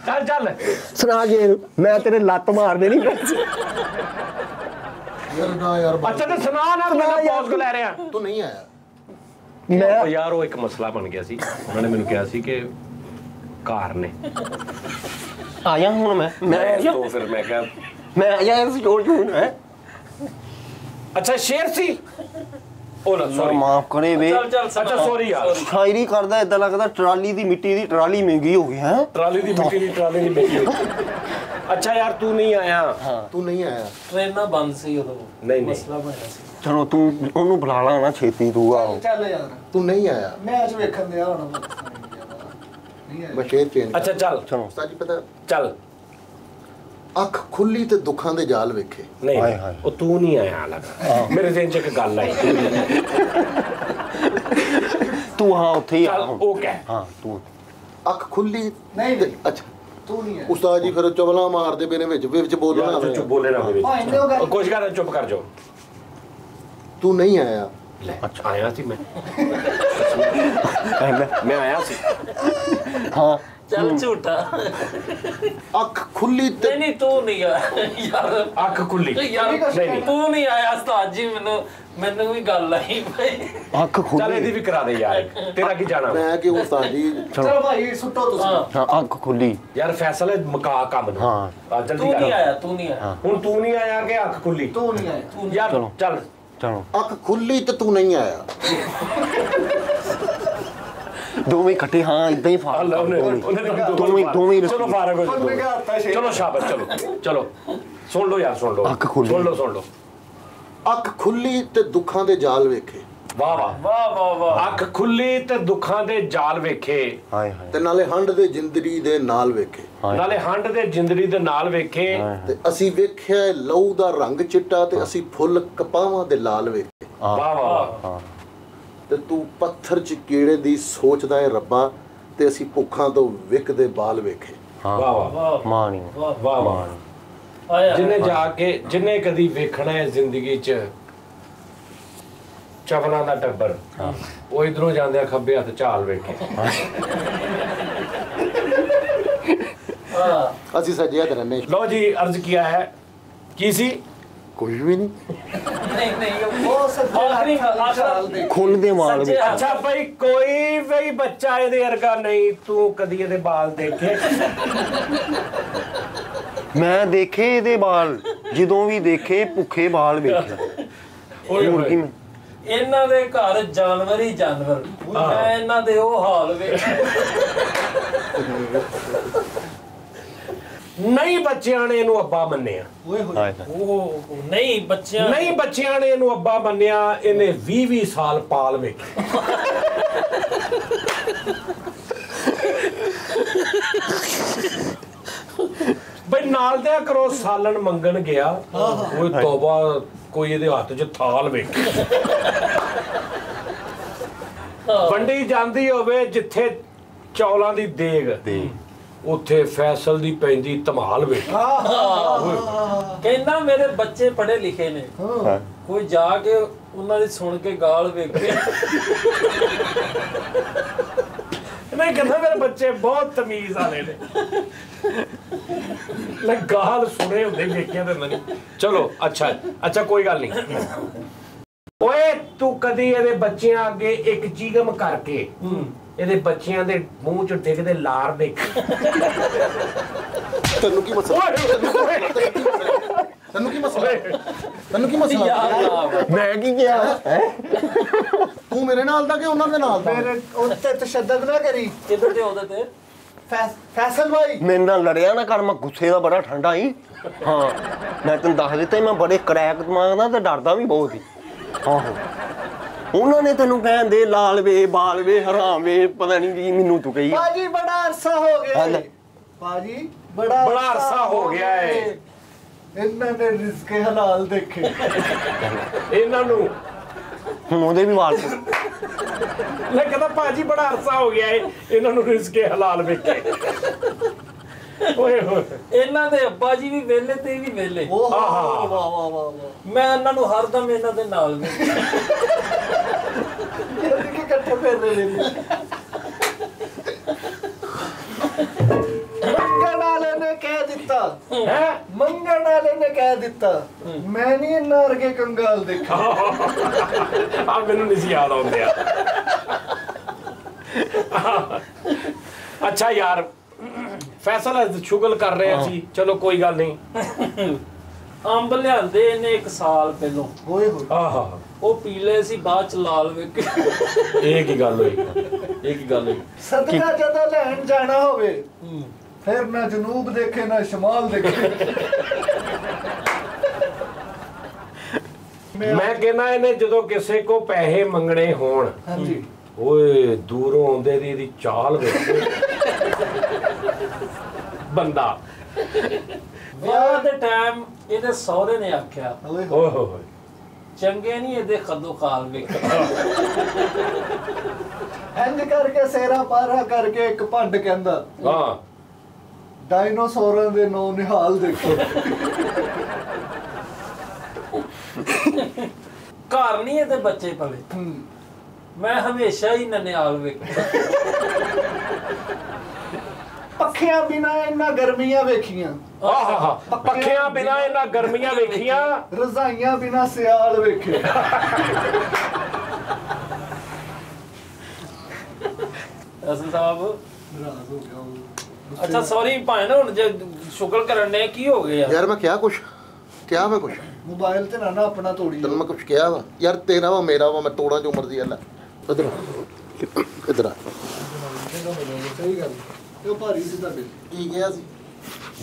Speaker 1: ਚੱਲ ਚੱਲ
Speaker 2: ਸੁਣਾ ਜੇ ਮੈਂ ਤੇਰੇ ਲੱਤ ਮਾਰ ਦੇਣੀ ਪੈਸੇ
Speaker 5: ਯਾਰ ਨਾ ਯਾਰ
Speaker 1: ਅੱਛਾ ਤੇ ਸੁਣਾ ਨਾ, ਮੈਂ ਪੌਜ਼ ਲੈ ਰਿਹਾ।
Speaker 5: ਤੂੰ ਨਹੀਂ ਆਇਆ।
Speaker 2: ਮੈਂ
Speaker 1: ਉਹ ਯਾਰ ਉਹ ਇੱਕ ਮਸਲਾ ਬਣ ਗਿਆ ਸੀ। ਉਹਨਾਂ ਨੇ ਮੈਨੂੰ ਕਿਹਾ ਸੀ ਕਿ ਘਰ ਨੇ
Speaker 2: ਆਇਆ ਹੁਣ ਮੈਂ
Speaker 1: ਤੋਂ ਫਿਰ ਮੈਂ ਕਿਹਾ
Speaker 2: ਮੈਂ ਆਇਆ ਇਸ ਜੋੜ ਜੂਨ ਹੈ
Speaker 1: ਅੱਛਾ ਸ਼ੇਰ ਸੀ। ਉਹ ਨਾ ਸੌਰੀ।
Speaker 2: ਮਾਫ ਕਰੇ ਵੇ
Speaker 3: ਚੱਲ ਚੱਲ ਸੁਣਾ।
Speaker 1: ਅੱਛਾ ਸੌਰੀ ਯਾਰ।
Speaker 2: ਸ਼ਾਇਰੀ ਕਰਦਾ ਇਦਾਂ ਲੱਗਦਾ ਟਰਾਲੀ ਦੀ ਮਿੱਟੀ ਦੀ ਟਰਾਲੀ ਮਹਿੰਗੀ ਹੋ ਗਈ ਹੈ
Speaker 1: ਟਰਾਲੀ ਦੀ ਮਿੱਟੀ ਦੀ ਟਰਾਲੀ ਦੀ ਮਿੱਟੀ। ਅੱਛਾ ਯਾਰ ਤੂੰ ਨਹੀਂ ਆਇਆ।
Speaker 5: ਤੂੰ ਨਹੀਂ ਆਇਆ।
Speaker 3: ਟ੍ਰੇਨਾਂ ਬੰਦ ਸੀ ਉਦੋਂ।
Speaker 1: ਨਹੀਂ ਨਹੀਂ
Speaker 3: ਮਸਲਾ ਬਣਿਆ ਸੀ।
Speaker 2: ਚਲੋ ਤੂੰ ਉਹਨੂੰ ਬੁਲਾ ਲਾ ਨਾ ਛੇਤੀ ਤੂੰ ਆਓ
Speaker 4: ਚੱਲ ਯਾਰ
Speaker 5: ਤੂੰ ਨਹੀਂ ਆਇਆ।
Speaker 4: ਮੈਚ ਵੇਖਣ ਦਿਆ ਹੁਣ। ਨਹੀਂ ਹੈ।
Speaker 5: ਮੈਂ ਸ਼ੇਰ ਚੇਂਜ
Speaker 1: ਅੱਛਾ ਚੱਲ
Speaker 2: ਚਲੋ
Speaker 5: ਉਸਤਾਦ ਜੀ ਪਤਾ
Speaker 1: ਚੱਲ।
Speaker 5: ਅੱਖ ਖੁੱਲੀ ਤੇ ਦੁੱਖਾਂ ਦੇ ਜਾਲ ਵੇਖੇ।
Speaker 1: ਨਹੀਂ
Speaker 2: ਹਾਏ ਹਾਏ।
Speaker 1: ਉਹ ਤੂੰ ਨਹੀਂ ਆਇਆ ਲੱਗਾ। ਮੇਰੇ ਦਿਨ 'ਚ ਇੱਕ ਗੱਲ ਆਈ।
Speaker 2: ਤੂੰ ਹਾਂ ਉੱਥੇ ਹੀ ਆ
Speaker 1: ਚੱਲ
Speaker 2: ਹੁਣ
Speaker 1: ਉਹ ਕਹਿ।
Speaker 2: ਹਾਂ ਤੂੰ
Speaker 5: ਅੱਖ ਖੁੱਲੀ
Speaker 4: ਨਹੀਂ
Speaker 5: ਤੇ
Speaker 4: ਨਹੀਂ
Speaker 5: ਅੱਛਾ
Speaker 4: ਤੂੰ ਨਹੀਂ ਹੈ।
Speaker 5: ਉਸਤਾਦ ਜੀ ਫਿਰ ਚਵਲਾ ਮਾਰਦੇ ਪਏ ਨੇ ਵਿੱਚ ਬੋਲਣਾ
Speaker 1: ਯਾਰ ਚੁੱਪ ਬੋਲੇ ਨਾ ਹੋਵੇ।
Speaker 4: ਭਾਈ ਨੇ ਉਹ ਗੱਲ
Speaker 1: ਕੁਝ ਕਰ ਚੁੱਪ ਕਰ ਜਾਓ।
Speaker 5: ਤੂੰ ਨਹੀਂ ਆਇਆ।
Speaker 1: ਲੈ ਆਇਆ ਸੀ ਮੈਂ ਆਇਆ ਸੀ।
Speaker 2: ਹਾਂ
Speaker 3: ਚੱਲ ਝੂਠਾ।
Speaker 5: ਅੱਖ ਖੁੱਲੀ ਤੇ
Speaker 3: ਨਹੀਂ ਨਹੀਂ ਤੂੰ ਨਹੀਂ ਆਇਆ ਯਾਰ।
Speaker 1: ਅੱਖ ਖੁੱਲੀ।
Speaker 3: ਯਾਰ
Speaker 1: ਨਹੀਂ ਨਹੀਂ
Speaker 3: ਤੂੰ ਨਹੀਂ ਆਇਆ ਉਸਤਾਦ ਜੀ। ਮੈਨੂੰ ਵੀ ਗੱਲ ਆਈ ਭਾਈ।
Speaker 2: ਅੱਖ
Speaker 1: ਚੱਲ
Speaker 2: ਖੁੱਲੀ
Speaker 1: ਇਹਦੀ ਵੀ ਕਰਾ ਦੇ ਯਾਰ। ਤੇਰਾ ਕੀ ਜਾਣਾ?
Speaker 5: ਮੈਂ ਕਿ ਉਸਤਾਦ ਜੀ
Speaker 4: ਚਲੋ ਭਾਈ ਸੁੱਟੋ ਤੁਸੀਂ।
Speaker 2: ਹਾਂ ਅੱਖ ਖੁੱਲੀ
Speaker 1: ਯਾਰ ਫੈਸਲਾ ਮੁਕਾ ਕੰਮ ਨੂੰ।
Speaker 2: ਹਾਂ।
Speaker 1: ਆ ਜਲਦੀ
Speaker 3: ਤੂੰ ਨਹੀਂ
Speaker 1: ਕਰ।
Speaker 3: ਆਇਆ ਤੂੰ ਨਹੀਂ ਆਇਆ।
Speaker 1: ਹੁਣ ਤੂੰ ਨਹੀਂ ਆਇਆ ਕਿ ਅੱਖ ਖੁੱਲੀ?
Speaker 4: ਤੂੰ ਨਹੀਂ ਹੈ।
Speaker 1: ਯਾਰ
Speaker 2: ਚਲੋ।
Speaker 1: ਚੱਲ
Speaker 2: ਚਲੋ
Speaker 5: ਅੱਖ ਖੁੱਲੀ ਤੇ ਤੂੰ ਨਹੀਂ ਆਇਆ।
Speaker 2: ਦੋਵੇਂ ਇਕੱਠੇ ਹਾਂ ਇਦਾਂ ਹੀ
Speaker 1: ਆ
Speaker 2: ਫਾੜ
Speaker 1: ਲੈ ਉਹਨੇ
Speaker 2: ਦੋਵੇਂ
Speaker 1: ਚਲੋ ਫਾਰਗ ਹੋ
Speaker 4: ਉਹਨੇ ਕਿਹਾ ਹੱਥਾਂ ਸ਼ੇਰ।
Speaker 1: ਚਲੋ ਸ਼ਾਬਾਸ਼ ਚਲੋ ਚਲੋ ਸੁਣ ਲਓ ਯਾਰ ਸੁਣ ਲਓ।
Speaker 2: ਅੱਖ ਖੁੱਲੀ।
Speaker 1: ਸੁਣ ਲਓ।
Speaker 5: ਅੱਖ ਖੁੱਲੀ ਤੇ ਦੁੱਖਾਂ ਦੇ ਜਾਲ ਵੇਖੇ।
Speaker 1: ਵਾਹ ਵਾਹ।
Speaker 3: ਵਾਹ ਵਾਹ ਵਾਹ।
Speaker 1: ਅੱਖ ਖੁੱਲੀ ਤੇ ਦੁੱਖਾਂ ਦੇ ਜਾਲ ਵੇਖੇ।
Speaker 2: ਹਾਏ ਹਾਏ
Speaker 5: ਤੇ ਨਾਲੇ ਹੰਡ ਦੇ ਜ਼ਿੰਦਗੀ ਦੇ ਨਾਲ ਵੇਖੇ।
Speaker 1: ਨਾਲੇ ਹੰਡ ਦੇ ਜਿੰਦੜੀ ਦੇ ਨਾਲ ਵੇਖੇ।
Speaker 5: ਤੇ ਅਸੀਂ ਵੇਖਿਆ ਲਹੂ ਦਾ ਰੰਗ ਚਿੱਟਾ ਤੇ ਅਸੀਂ ਫੁੱਲ ਕਪਾਵਾਂ ਦੇ ਲਾਲ ਵੇਖੇ।
Speaker 1: ਵਾਹ ਵਾਹ।
Speaker 2: ਹਾਂ
Speaker 5: ਤੇ ਤੂੰ ਪੱਥਰ 'ਚ ਕੀੜੇ ਦੀ ਸੋਚਦਾ ਏ ਰੱਬਾ ਤੇ ਅਸੀਂ ਭੁੱਖਾਂ ਤੋਂ ਵਿਕਦੇ ਬਾਲ ਵੇਖੇ।
Speaker 1: ਵਾਹ ਵਾਹ
Speaker 2: ਮਾਣੀ
Speaker 1: ਵਾਹ ਵਾਹ। ਜਿੰਨੇ ਜਾ ਕੇ ਜਿੰਨੇ ਕਦੀ ਵੇਖਣਾ ਹੈ ਜ਼ਿੰਦਗੀ 'ਚ ਚਵਲਾਂ ਦਾ ਟੱਬਰ, ਉਹ ਇਧਰੋਂ ਜਾਂਦੇ ਆ ਖੱਬੇ ਹੱਥ ਝਾਲ ਵੇਖੇ।
Speaker 5: ਅਸੀਂ ਸੱਜੇ ਹੱਥ ਰਹਿੰਦੇ।
Speaker 1: लो जी, अर्ज किया है की सी
Speaker 5: ਕੁਝ ਵੀ ਨਹੀਂ।
Speaker 2: ਖੁੱਲ ਦੇ ਮਾਲ ਵਿੱਚ।
Speaker 1: अच्छा भाई, कोई भी बच्चा ਇਹਦੇ ਵਰਗਾ ਨਹੀਂ। ਤੂੰ ਕਦੀ ਇਹਦੇ ਬਾਲ ਦੇਖੇ?
Speaker 2: ਮੈਂ ਦੇਖੇ ਇਹਦੇ ਬਾਲ, ਜਦੋਂ ਵੀ ਦੇਖੇ ਭੁੱਖੇ ਬਾਲ ਵੇਖੇ। ਹੋਰ ਕੀ ਮੈਂ
Speaker 3: ਇਹਨਾਂ ਦੇ ਘਰ ਜਾਨਵਰ ਹੀ ਜਾਨਵਰ, ਮੈਂ ਇਹਨਾਂ ਦੇ ਉਹ ਹਾਲ ਵੇਖ।
Speaker 1: ਨਹੀਂ ਬੱਚਿਆਂ ਨੇ ਇਹਨੂੰ ਅੱਬਾ ਮੰਨਿਆ।
Speaker 3: ਉਹ ਨਹੀਂ ਬੱਚਿਆਂ
Speaker 1: ਨਹੀਂ ਬੱਚਿਆਂ ਨੇ ਇਹਨੂੰ ਅੱਬਾ ਮੰਨਿਆ। ਇਹਨੇ 20 ਸਾਲ ਪਾਲ ਵੇਖੇ। ਬਈ ਨਾਲ ਦੇ ਕਰੋ ਸਾਲਣ ਮੰਗਣ ਗਿਆ, ਓਏ ਤੋਬਾ, ਕੋਈ ਇਹਦੇ ਹੱਥ 'ਚ ਥਾਲ ਵੇਖੇ। ਵੰਡੀ ਜਾਂਦੀ ਹੋਵੇ ਜਿੱਥੇ ਚੌਲਾਂ ਦੀ ਦੇਗ, ਉੱਥੇ ਫੈਸਲ ਦੀ ਪੈਂਦੀ ਧਮਾਲ ਵੇਖ।
Speaker 3: ਕਹਿੰਦਾ ਮੇਰੇ ਬੱਚੇ ਪੜ੍ਹੇ ਲਿਖੇ ਨੇ, ਕੋਈ ਜਾ ਕੇ ਉਹਨਾਂ ਦੀ ਸੁਣ ਕੇ ਗਾਲ ਵੇਖੇ।
Speaker 1: ਨਹੀਂ ਕਹਿੰਦਾ ਮੇਰੇ ਬੱਚੇ ਬਹੁਤ ਤਮੀਜ਼ ਵਾਲੇ ਨੇ। ਲੈ ਗਾਲ ਸੁਣੇ ਹੁੰਦੇ ਵੇਖਿਆ ਤੇ ਨਹੀਂ। ਚਲੋ ਅੱਛਾ ਕੋਈ ਗੱਲ ਨਹੀਂ। ਓਏ ਤੂੰ ਕਦੀ ਇਹਦੇ ਬੱਚਿਆਂ ਅੱਗੇ ਇੱਕ ਚੀਗਮ ਕਰਕੇ ਇਹਦੇ ਬੱਚਿਆਂ ਦੇ ਮੂੰਹ 'ਚ ਡਿੱਗਦੇ ਲਾਰ ਦੇਖ।
Speaker 5: ਤੈਨੂੰ ਕੀ ਮਸਲਾ? ਤੈਨੂੰ ਕੀ ਮਸਲਾ? ਤੈਨੂੰ ਕੀ ਮਸਲਾ?
Speaker 2: ਮੈਂ ਕੀ ਕਿਹਾ?
Speaker 5: ਤੂੰ ਮੇਰੇ ਨਾਲ ਦਾ ਕਿ ਉਹਨਾਂ ਦੇ ਨਾਲ ਦਾ?
Speaker 4: ਮੇਰੇ ਉੱਤੇ ਤਸ਼ੱਦਦ ਨਾ ਕਰੀ।
Speaker 3: ਕਿੱਧਰ ਤੇ ਉਹਦੇ ਤੇ
Speaker 4: ਫੈਸਲ ਭਾਈ
Speaker 2: ਮੇਰੇ ਨਾਲ ਲੜਿਆ ਨਾ ਕਰ, ਮੈਂ ਗੁੱਸੇ ਦਾ ਬੜਾ ਠੰਡਾ ਹੀ। ਹਾਂ ਮੈਂ ਤੈਨੂੰ ਦੱਸ ਦਿੱਤਾ, ਮੈਂ ਬੜੇ ਕਰੈਕ ਦਿਮਾਗ ਨਾਲ ਤੇ ਡਰਦਾ ਵੀ ਬਹੁਤ ਸੀ। ਆਹੋ ਉਹਨਾਂ ਨੇ ਤੈਨੂੰ ਕਹਿੰਦੇ ਲਾਲ ਵੇ ਬਾਲ ਵੇ ਹਰਾਮ ਵੇ ਪਤਾ ਨਹੀਂ ਕੀ ਮੈਨੂੰ ਤੂੰ ਕਹੀ।
Speaker 4: ਬਾਜੀ ਬੜਾ ਅਰਸਾ ਹੋ ਗਿਆ। ਬਾਜੀ ਬੜਾ
Speaker 1: ਅਰਸਾ ਹੋ ਗਿਆ ਏ।
Speaker 4: ਇਹਨਾਂ ਨੇ ਰਿਜ਼ਕੇ ਹਲਾਲ ਦੇਖੇ।
Speaker 1: ਇਹਨਾਂ ਨੂੰ
Speaker 2: ਹੁਣ ਉਹਦੇ ਵੀ ਵਾਲ
Speaker 1: ਲੈ ਕਹਿੰਦਾ ਭਾਜੀ ਬੜਾ ਅਰਸਾ ਹੋ ਗਿਆ ਏ, ਇਹਨਾਂ ਨੂੰ ਰਿਜ਼ਕੇ ਹਲਾਲ ਵੇਖੇ। ਓਏ ਹੋਏ,
Speaker 3: ਇਹਨਾਂ ਦੇ ਅੱਬਾ ਜੀ ਵੀ ਵੇਲੇ ਤੇ ਇਹ ਵੀ ਵੇਲੇ।
Speaker 4: ਵਾਹ ਵਾਹ ਵਾਹ ਵਾਹ।
Speaker 3: ਮੈਂ ਇਹਨਾਂ ਨੂੰ ਹਰਦਮ ਇਹਨਾਂ ਦੇ ਨਾਲ ਵੇਖ।
Speaker 4: ਕਿ ਇਕੱਠੇ ਫਿਰ ਰਹੇ ਨੇ। ਮੰਗਣ ਵਾਲੇ ਨੇ ਕਹਿ ਦਿੱਤਾ, ਮੰਗਣ ਵਾਲੇ ਨੇ ਕਹਿ ਦਿੱਤਾ, ਮੈਂ ਨਹੀਂ ਇੰਨਾ ਵਰਗੇ ਕੰਗਾਲ ਦੇਖੇ।
Speaker 1: ਆ ਮੈਨੂੰ ਨਹੀਂ ਸੀ ਯਾਦ ਆਉਂਦੇ ਆ। ਅੱਛਾ ਯਾਰ, ਫੈਸਲਾ ਸ਼ੁਗਲ ਕਰ ਰਿਹਾ ਸੀ। ਚਲੋ ਕੋਈ ਗੱਲ ਨਹੀਂ।
Speaker 3: ਅੰਬ ਲਿਆਂਦੇ ਇਹਨੇ 1 ਸਾਲ ਪਹਿਲੋਂ।
Speaker 4: ਹੋਏ ਹੋਏ
Speaker 1: ਆਹਾ,
Speaker 3: ਉਹ ਪੀਲੇ ਸੀ, ਬਾਅਦ ਚ ਲਾਲ ਵੇਖ।
Speaker 1: ਇਹ ਕੀ ਗੱਲ ਹੋਈ? ਇਹ ਕੀ ਗੱਲ ਹੋਈ?
Speaker 4: ਸਦਕਾ ਜਦੋਂ ਲੈਣ ਜਾਣਾ ਹੋਵੇ ਫਿਰ ਨਾ ਜਨੂਬ ਦੇਖੇ ਨਾ ਸ਼ਮਾਲ ਦੇਖੇ।
Speaker 1: ਮੈਂ ਕਹਿੰਦਾ ਇਹਨੇ ਜਦੋਂ ਕਿਸੇ ਕੋ ਪੈਸੇ ਮੰਗਣੇ ਹੋਣ,
Speaker 4: ਹਾਂਜੀ,
Speaker 1: ਓਏ ਦੂਰੋਂ ਆਉਂਦੇ ਦੀ ਇਹਦੀ ਚਾਲ ਵੇਖੋ। ਬੰਦਾ
Speaker 3: ਵਿਆਹ ਦੇ ਟਾਈਮ ਇਹਦੇ ਸਹੁਰੇ ਨੇ ਆਖਿਆ,
Speaker 4: ਹੋਏ
Speaker 1: ਓਏ ਹੋਏ,
Speaker 3: ਚੰਗੇ ਨਹੀਂ ਇਹਦੇ ਖੱਦੋ ਖਾਲ ਵੇਖ।
Speaker 4: ਇੰਜ ਕਰਕੇ ਸੇਰਾ ਪਾਰਾ ਕਰਕੇ ਇੱਕ ਭੰਡ ਕਹਿੰਦਾ,
Speaker 1: ਹਾਂ
Speaker 4: ਡਾਇਨੋਸੌਰਾਂ ਦੇ ਨੌ ਨਿਹਾਲ ਦੇਖੋ।
Speaker 3: ਘਰ ਨਹੀਂ ਇਹਦੇ ਬੱਚੇ ਪਲੇ, ਮੈਂ ਹਮੇਸ਼ਾ ਹੀ ਨਨਿਆਲ ਵੇਖ।
Speaker 4: ਪੱਖਿਆਂ ਬਿਨਾ ਇਹਨਾਂ ਗਰਮੀਆਂ ਵੇਖੀਆਂ,
Speaker 1: ਆਹਾ, ਪੱਖਿਆਂ ਬਿਨਾ ਇਹਨਾਂ ਗਰਮੀਆਂ ਵੇਖੀਆਂ,
Speaker 4: ਰਜ਼ਾਈਆਂ ਬਿਨਾ ਸਿਆਲ ਵੇਖੇ।
Speaker 3: ਅਸਲ ਸਾਹਿਬ
Speaker 4: ਨਾਰਾਜ਼ ਹੋ ਗਿਆ ਉਹ।
Speaker 3: ਅੱਛਾ ਸੌਰੀ ਭਾਵੇਂ ਨਾ, ਹੁਣ ਜੇ ਸ਼ੁਕਰ ਕਰਨ ਨੇ ਕੀ ਹੋ ਗਿਆ
Speaker 5: ਯਾਰ ਮੈਂ ਕਿਹਾ ਮੈਂ ਕੁਛ
Speaker 4: ਮੋਬਾਈਲ ਤੇ ਨਾ ਆਪਣਾ ਤੋੜੀ।
Speaker 5: ਤੈਨੂੰ ਮੈਂ ਕੁਛ ਕਿਹਾ ਵਾ ਯਾਰ? ਤੇਰਾ ਵਾ ਮੇਰਾ ਵਾ, ਮੈਂ ਤੋੜਾਂ ਜੋ ਮਰਜ਼ੀ ਲੈ। ਇਧਰ ਆ।
Speaker 4: ਸਹੀ ਗੱਲ, ਇਹ ਭਾਰੀ ਸੀ ਤੁਹਾਡੇ।
Speaker 5: ਕੀ ਕਿਹਾ ਸੀ?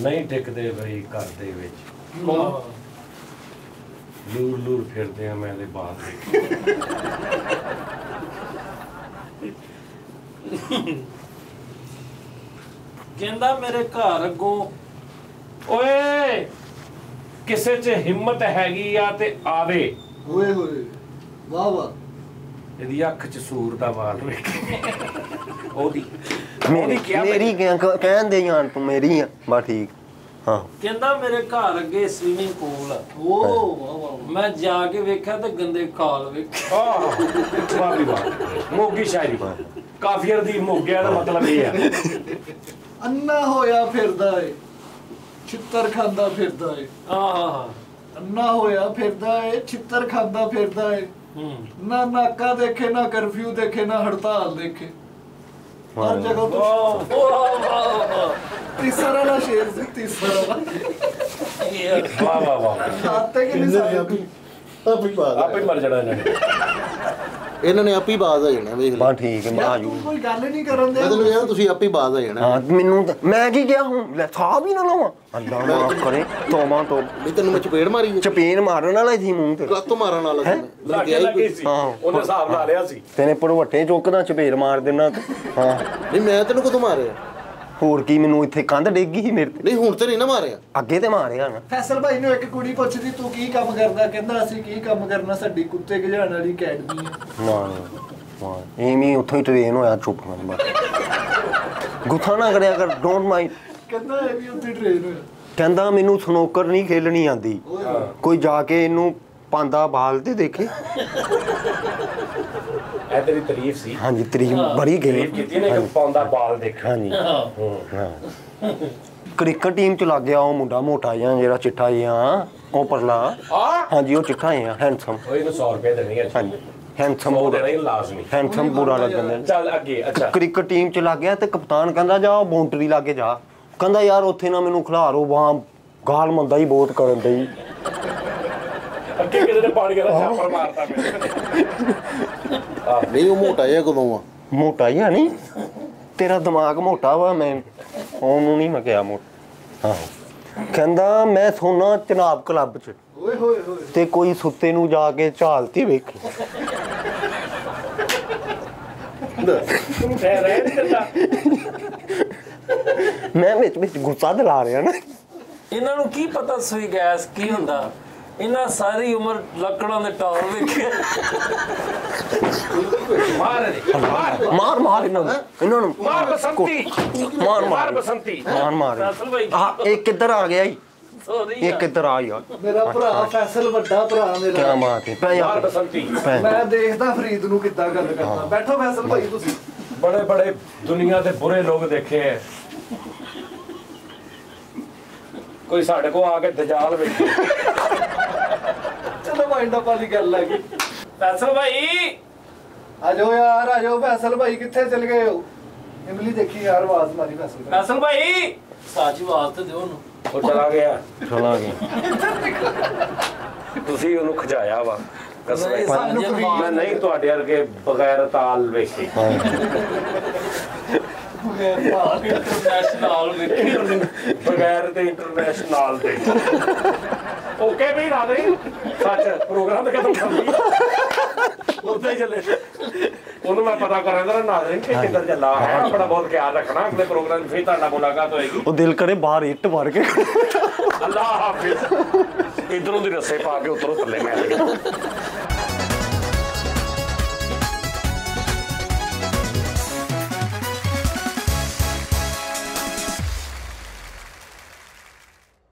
Speaker 1: ਨਹੀਂ ਟਿਕਦੇ ਬਈ ਘਰ ਦੇ ਵਿੱਚ। ਲੂਰ ਫਿਰਦੇ ਆ ਮੈਂ ਦੇ ਬਾਹਰ ਦੇ।
Speaker 3: ਕਹਿੰਦਾ ਮੇਰੇ ਘਰ ਅੱਗੋਂ
Speaker 1: ਓਏ ਕਿਸੇ 'ਚ ਹਿੰਮਤ ਹੈਗੀ ਆ ਤੇ ਆਵੇ।
Speaker 4: ਹੋਏ ਹੋਏ, ਵਾਹ ਵਾਹ।
Speaker 1: ਇਹਦੀ ਅੱਖ 'ਚ ਸੂਰ ਦਾ ਵਾਲ ਵੇਖ ਉਹਦੀ
Speaker 2: ਮੇਰੀ ਕਹਿਣ ਦੇ ਜਾਨ ਤੂੰ ਮੇਰੀ ਆ ਬਸ ਠੀਕ ਹਾਂ
Speaker 3: ਕਹਿੰਦਾ ਮੇਰੇ ਘਰ ਅੱਗੇ ਸਵੀਮਿੰਗ ਪੂਲ ਆ ਮੈਂ ਜਾ ਕੇ ਵੇਖਿਆ ਤੇ ਗੰਦੇ ਖਾਲ ਵੇਖੇ
Speaker 1: ਵਾਹ ਵੀ ਵਾਹ ਮੋਗੀ ਸ਼ਾਇਰੀ ਕਾਫੀਅਰ ਦੀ ਮੋਗਿਆ ਦਾ ਮਤਲਬ ਇਹ ਆ
Speaker 4: ਅੰਨਾ ਹੋਇਆ ਫਿਰਦਾ ਏ ਛਿੱਤਰ ਖਾਂਦਾ ਫਿਰਦਾ ਏ ਅੰਨਾ ਹੋਇਆ ਫਿਰਦਾ ਏ ਛਿੱਤਰ ਖਾਂਦਾ ਫਿਰਦਾ ਏ ਨਾ ਨਾਕਾ ਦੇਖੇ ਨਾ ਕਰਫਿਊ ਦੇਖੇ ਨਾ ਹੜਤਾਲ ਦੇਖੇ ਹਰ ਜਗ੍ਹਾ ਤੀਸਰਾ ਵਾਲਾ ਸ਼ੇਰ ਸੀ ਤੀਸਰਾ
Speaker 1: ਵਾਹ ਵਾਹ ਵਾਹ
Speaker 4: ਖਾਤੇ ਕਿ ਨਹੀਂ ਸਾਰੇ
Speaker 1: ਆਪੇ ਮਰ ਜਾਣਾ
Speaker 5: ਇਹਨਾਂ ਨੇ ਆਪੇ ਬਾਜ਼ ਆ ਜਾਣਾ ਵੇਖ ਲੈ
Speaker 2: ਬਸ ਠੀਕ ਹੈ ਮੈਂ
Speaker 4: ਤੂੰ ਕੋਈ ਗੱਲ ਨਹੀਂ ਕਰਨ ਦੇ
Speaker 5: ਮੈਂ ਤੈਨੂੰ ਕਿਹਾ ਤੁਸੀਂ ਆਪੇ ਬਾਜ਼ ਆ ਜਾਣਾ
Speaker 2: ਹਾਂ ਮੈਨੂੰ ਮੈਂ ਕੀ ਕਿਹਾ ਹੁਣ ਲੈ ਸਾਹ ਵੀ ਨਾ ਲਵਾਂ ਅੱਲਾ ਮਾਫ ਕਰੇ ਤੋਮਾ ਤੋਂ
Speaker 5: ਨਹੀਂ ਤੈਨੂੰ ਮੈਂ ਚਪੇੜ ਮਾਰੀ ਹੈ
Speaker 2: ਚਪੇਨ ਮਾਰਨ ਵਾਲਾ ਸੀ ਮੂੰਹ ਤੇ
Speaker 5: ਕਾਤੋਂ ਮਾਰਨ ਵਾਲਾ ਸੀ ਮੈਂ
Speaker 1: ਲੱਗੇ ਲੱਗੇ ਸੀ ਉਹਨੇ ਹਿਸਾਬ ਲਾ ਲਿਆ ਸੀ
Speaker 2: ਤੇਨੇ ਪਰਵੱਟੇ ਚੁੱਕਦਾ ਚਪੇੜ ਮਾਰ ਦੇਣਾ ਹਾਂ
Speaker 5: ਨਹੀਂ ਮੈਂ ਤੈਨੂੰ ਕਦੋਂ ਮਾਰਿਆ
Speaker 2: ਹੋਰ ਕੀ ਮੈਨੂੰ ਇੱਥੇ ਕੰਧ ਡੇਗੀ ਸੀ ਮੇਰੇ ਤੇ
Speaker 5: ਨਹੀਂ ਹੁਣ ਤੇ ਨਹੀਂ ਨਾ ਮਾਰਿਆ
Speaker 2: ਅੱਗੇ ਤੇ ਮਾਰਿਆ ਨਾ
Speaker 4: ਫੈਸਲ ਭਾਈ ਨੂੰ ਇੱਕ ਕੁੜੀ ਪੁੱਛਦੀ ਤੂੰ ਕੀ ਕੰਮ ਕਰਦਾ ਕਹਿੰਦਾ ਅਸੀਂ ਕੀ ਕੰਮ ਕਰਨਾ ਸਾਡੀ ਕੁੱਤੇ ਗਜਾਣ ਵਾਲੀ ਅਕੈਡਮੀ ਹੈ
Speaker 2: ਨਾ ਐਵੇਂ ਉੱਥੋਂ ਹੀ ਟ੍ਰੇਨ ਹੋਇਆ ਚੁੱਪ ਕਰ ਬਸ ਗੁੱਸਾ ਨਾ ਕਰਿਆ ਕਰ ਡੋਂਟ ਮਾਈਂਡ
Speaker 4: ਕਹਿੰਦਾ ਇਹ ਵੀ ਉੱਥੇ ਟ੍ਰੇਨ ਹੋਇਆ
Speaker 2: ਕਹਿੰਦਾ ਮੈਨੂੰ ਸਨੋਕਰ ਨਹੀਂ ਖੇਲਣੀ ਆਂਦੀ ਕੋਈ ਜਾ ਕੇ ਇਹਨੂੰ ਪਾਂਦਾ ਬਾਲ ਤੇ ਦੇਖੇ
Speaker 1: ਇਹ ਤੇਰੀ ਤਾਰੀਫ ਸੀ
Speaker 2: ਹਾਂਜੀ ਤਰੀਫ ਬੜੀ ਗਈ
Speaker 1: ਤਾਰੀਫ ਕੀਤੀ ਨੇ ਕਿ ਪਾਉਂਦਾ ਬਾਲ ਦੇਖ
Speaker 2: ਹਾਂਜੀ ਹਾਂ ਕ੍ਰਿਕਟ ਟੀਮ ਚ ਲੱਗ ਗਿਆ ਉਹ ਮੁੰਡਾ ਮੋਟਾ ਜਿਹਾ ਜਿਹੜਾ ਚਿੱਟਾ ਜਿਹਾ ਉਹ ਪਰਲਾ ਹਾਂਜੀ ਉਹ ਚਿੱਟਾ ਜਿਹਾ ਹੈਂਡਸਮ
Speaker 1: ਉਹ ਇਹਨੂੰ 100 ਰੁਪਏ ਦੇਣੇ ਆ
Speaker 2: ਹਾਂਜੀ ਹੈਂਡਸਮ
Speaker 1: ਉਹ
Speaker 2: ਪੂਰਾ
Speaker 1: ਦੇਣਾ ਹੀ ਲਾਜ਼ਮੀ
Speaker 2: ਹੈਂਡਸਮ ਪੂਰਾ ਲੱਗਦਾ
Speaker 1: ਚੱਲ ਅੱਗੇ ਅੱਛਾ
Speaker 2: ਕ੍ਰਿਕਟ ਟੀਮ ਚ ਲੱਗ ਗਿਆ ਤੇ ਕਪਤਾਨ ਕਹਿੰਦਾ ਜਾ ਬਾਉਂਡਰੀ ਲਾ ਕੇ ਜਾ ਕਹਿੰਦਾ ਯਾਰ ਉੱਥੇ ਨਾ ਮੈਨੂੰ ਖਿਲਾਰੋ ਵਾਂ ਗਾਲ ਮੰਦਾ ਹੀ ਬਹੁਤ ਕਰਨ ਦਈ
Speaker 1: ਅੱਗੇ ਕਿਸੇ ਨੇ ਪਾਣੀ ਦਾ ਛਾਪਰ ਮਾਰਤਾ
Speaker 5: ਨਹੀਂ ਉਹ ਮੋਟਾ ਜਿਹਾ ਕਦੋਂ ਆ
Speaker 2: ਮੋਟਾ ਹੀ ਆ ਨਹੀਂ ਤੇਰਾ ਦਿਮਾਗ ਮੋਟਾ ਵਾ ਮੈਂ ਉਹਨੂੰ ਨਹੀਂ ਮੈਂ ਕਿਹਾ ਮੋਟਾ ਆਹੋ ਕਹਿੰਦਾ ਮੈਂ ਸੋਨਾ ਚਨਾਬ ਕਲੱਬ ਚ
Speaker 4: ਓਏ ਹੋਏ ਹੋਏ
Speaker 2: ਤੇ ਕੋਈ ਸੁੱਤੇ ਨੂੰ ਜਾ ਕੇ ਝਾਲਤੀ ਵੇਖੀ
Speaker 1: ਤੂੰ ਕਹਿ ਰਿਹਾ ਨਹੀਂ ਕਰਦਾ
Speaker 2: ਮੈਂ ਵਿੱਚ ਗੁੱਸਾ ਦਿਲਾ ਰਿਹਾ ਨਾ
Speaker 3: ਇਹਨਾਂ ਨੂੰ ਕੀ ਪਤਾ ਸੂਈ ਗੈਸ ਕੀ ਹੁੰਦਾ ਇਹਨਾਂ ਸਾਰੀ ਉਮਰ ਲੱਕੜਾਂ ਦੇ ਟਾਵਰ ਵੇਖੇ
Speaker 1: ਮਾਰ
Speaker 2: ਮਾਰ ਇਹਨਾਂ ਨੂੰ
Speaker 1: ਮਾਰ ਬਸੰਤੀ
Speaker 2: ਮਾਰ
Speaker 1: ਬਸੰਤੀ
Speaker 2: ਮਾਰ ਆਹ ਇਹ ਕਿੱਧਰ ਆ ਗਿਆ ਈ ਇਹ ਕਿੱਧਰ ਆ ਯਾਰ
Speaker 4: ਮੇਰਾ ਭਰਾ ਫੈਸਲ ਵੱਡਾ ਭਰਾ ਮੇਰਾ
Speaker 2: ਕਿਆ ਬਾਤ ਹੈ ਪੈ
Speaker 1: ਮਾਰ ਬਸੰਤੀ
Speaker 4: ਮੈਂ ਦੇਖਦਾ ਫਰੀਦ ਨੂੰ ਕਿੱਦਾਂ ਗੱਲ ਕਰਦਾ ਬੈਠੋ ਫੈਸਲ ਭਾਈ ਤੁਸੀਂ
Speaker 1: ਬੜੇ ਬੜੇ ਦੁਨੀਆ ਦੇ ਬੁਰੇ ਲੋਕ ਦੇਖੇ ਹੈ ਕੋਈ ਸਾਡੇ ਕੋ ਆ ਕੇ ਦਜਾਲ ਵੇਖੇ
Speaker 4: ਚਲੋ ਮਾਈਂਡਾ ਵਾਲੀ ਗੱਲ ਲੱਗੀ
Speaker 3: ਫੈਸਲ ਭਾਈ
Speaker 4: ਆਜੋ ਯਾਰ ਆਜੋ ਫੈਸਲ ਭਾਈ ਕਿੱਥੇ ਚਲ ਗਏ ਹੋ ਇਮਲੀ ਦੇਖੀ ਯਾਰ ਆਵਾਜ਼ ਮਾਰੀ ਫੈਸਲ ਭਾਈ
Speaker 3: ਫੈਸਲ ਭਾਈ ਸਾਜੀ ਆਵਾਜ਼ ਤੇ ਦਿਓ ਉਹਨੂੰ
Speaker 1: ਉਹ ਚਲਾ ਗਿਆ ਤੁਸੀਂ ਉਹਨੂੰ ਖਜਾਇਆ ਵਾ ਮੈਂ ਨਹੀਂ ਤੁਹਾਡੇ ਵਰਗੇ ਬਗੈਰ ਤਾਲ ਵੇਖੇ
Speaker 3: ਇੰਟਰਨੈਸ਼ਨਲ ਵੇਖੇ
Speaker 1: ਬਗੈਰ ਤੇ ਇੰਟਰਨੈਸ਼ਨਲ ਦੇ ਓਕੇ ਵੀ ਨਾ ਦੇ ਸੱਚ ਪ੍ਰੋਗਰਾਮ ਤੇ ਖਤਮ ਕਰ ਲਈ ਉੱਥੇ ਹੀ ਚੱਲੇ ਉਹਨੂੰ ਮੈਂ ਪਤਾ ਕਰ ਰਿਹਾ ਨਾ ਦੇ ਕਿ ਕਿੱਧਰ ਚੱਲਾ ਹੈ ਆਪਣਾ ਬਹੁਤ ਖਿਆਲ ਰੱਖਣਾ ਅਗਲੇ ਪ੍ਰੋਗਰਾਮ ਵਿੱਚ ਫਿਰ ਤੁਹਾਡਾ ਮੁਲਾਕਾਤ ਹੋਏਗੀ
Speaker 2: ਉਹ ਦਿਲ ਕਰੇ ਬਾਹਰ ਇੱਟ ਮਾਰ ਕੇ
Speaker 1: ਅੱਲਾਹ ਹਾਫਿਜ਼ ਇਧਰੋਂ ਦੀ ਰੱਸੇ ਪਾ ਕੇ ਉਤਰੋਂ ਥੱਲੇ ਮੈਂ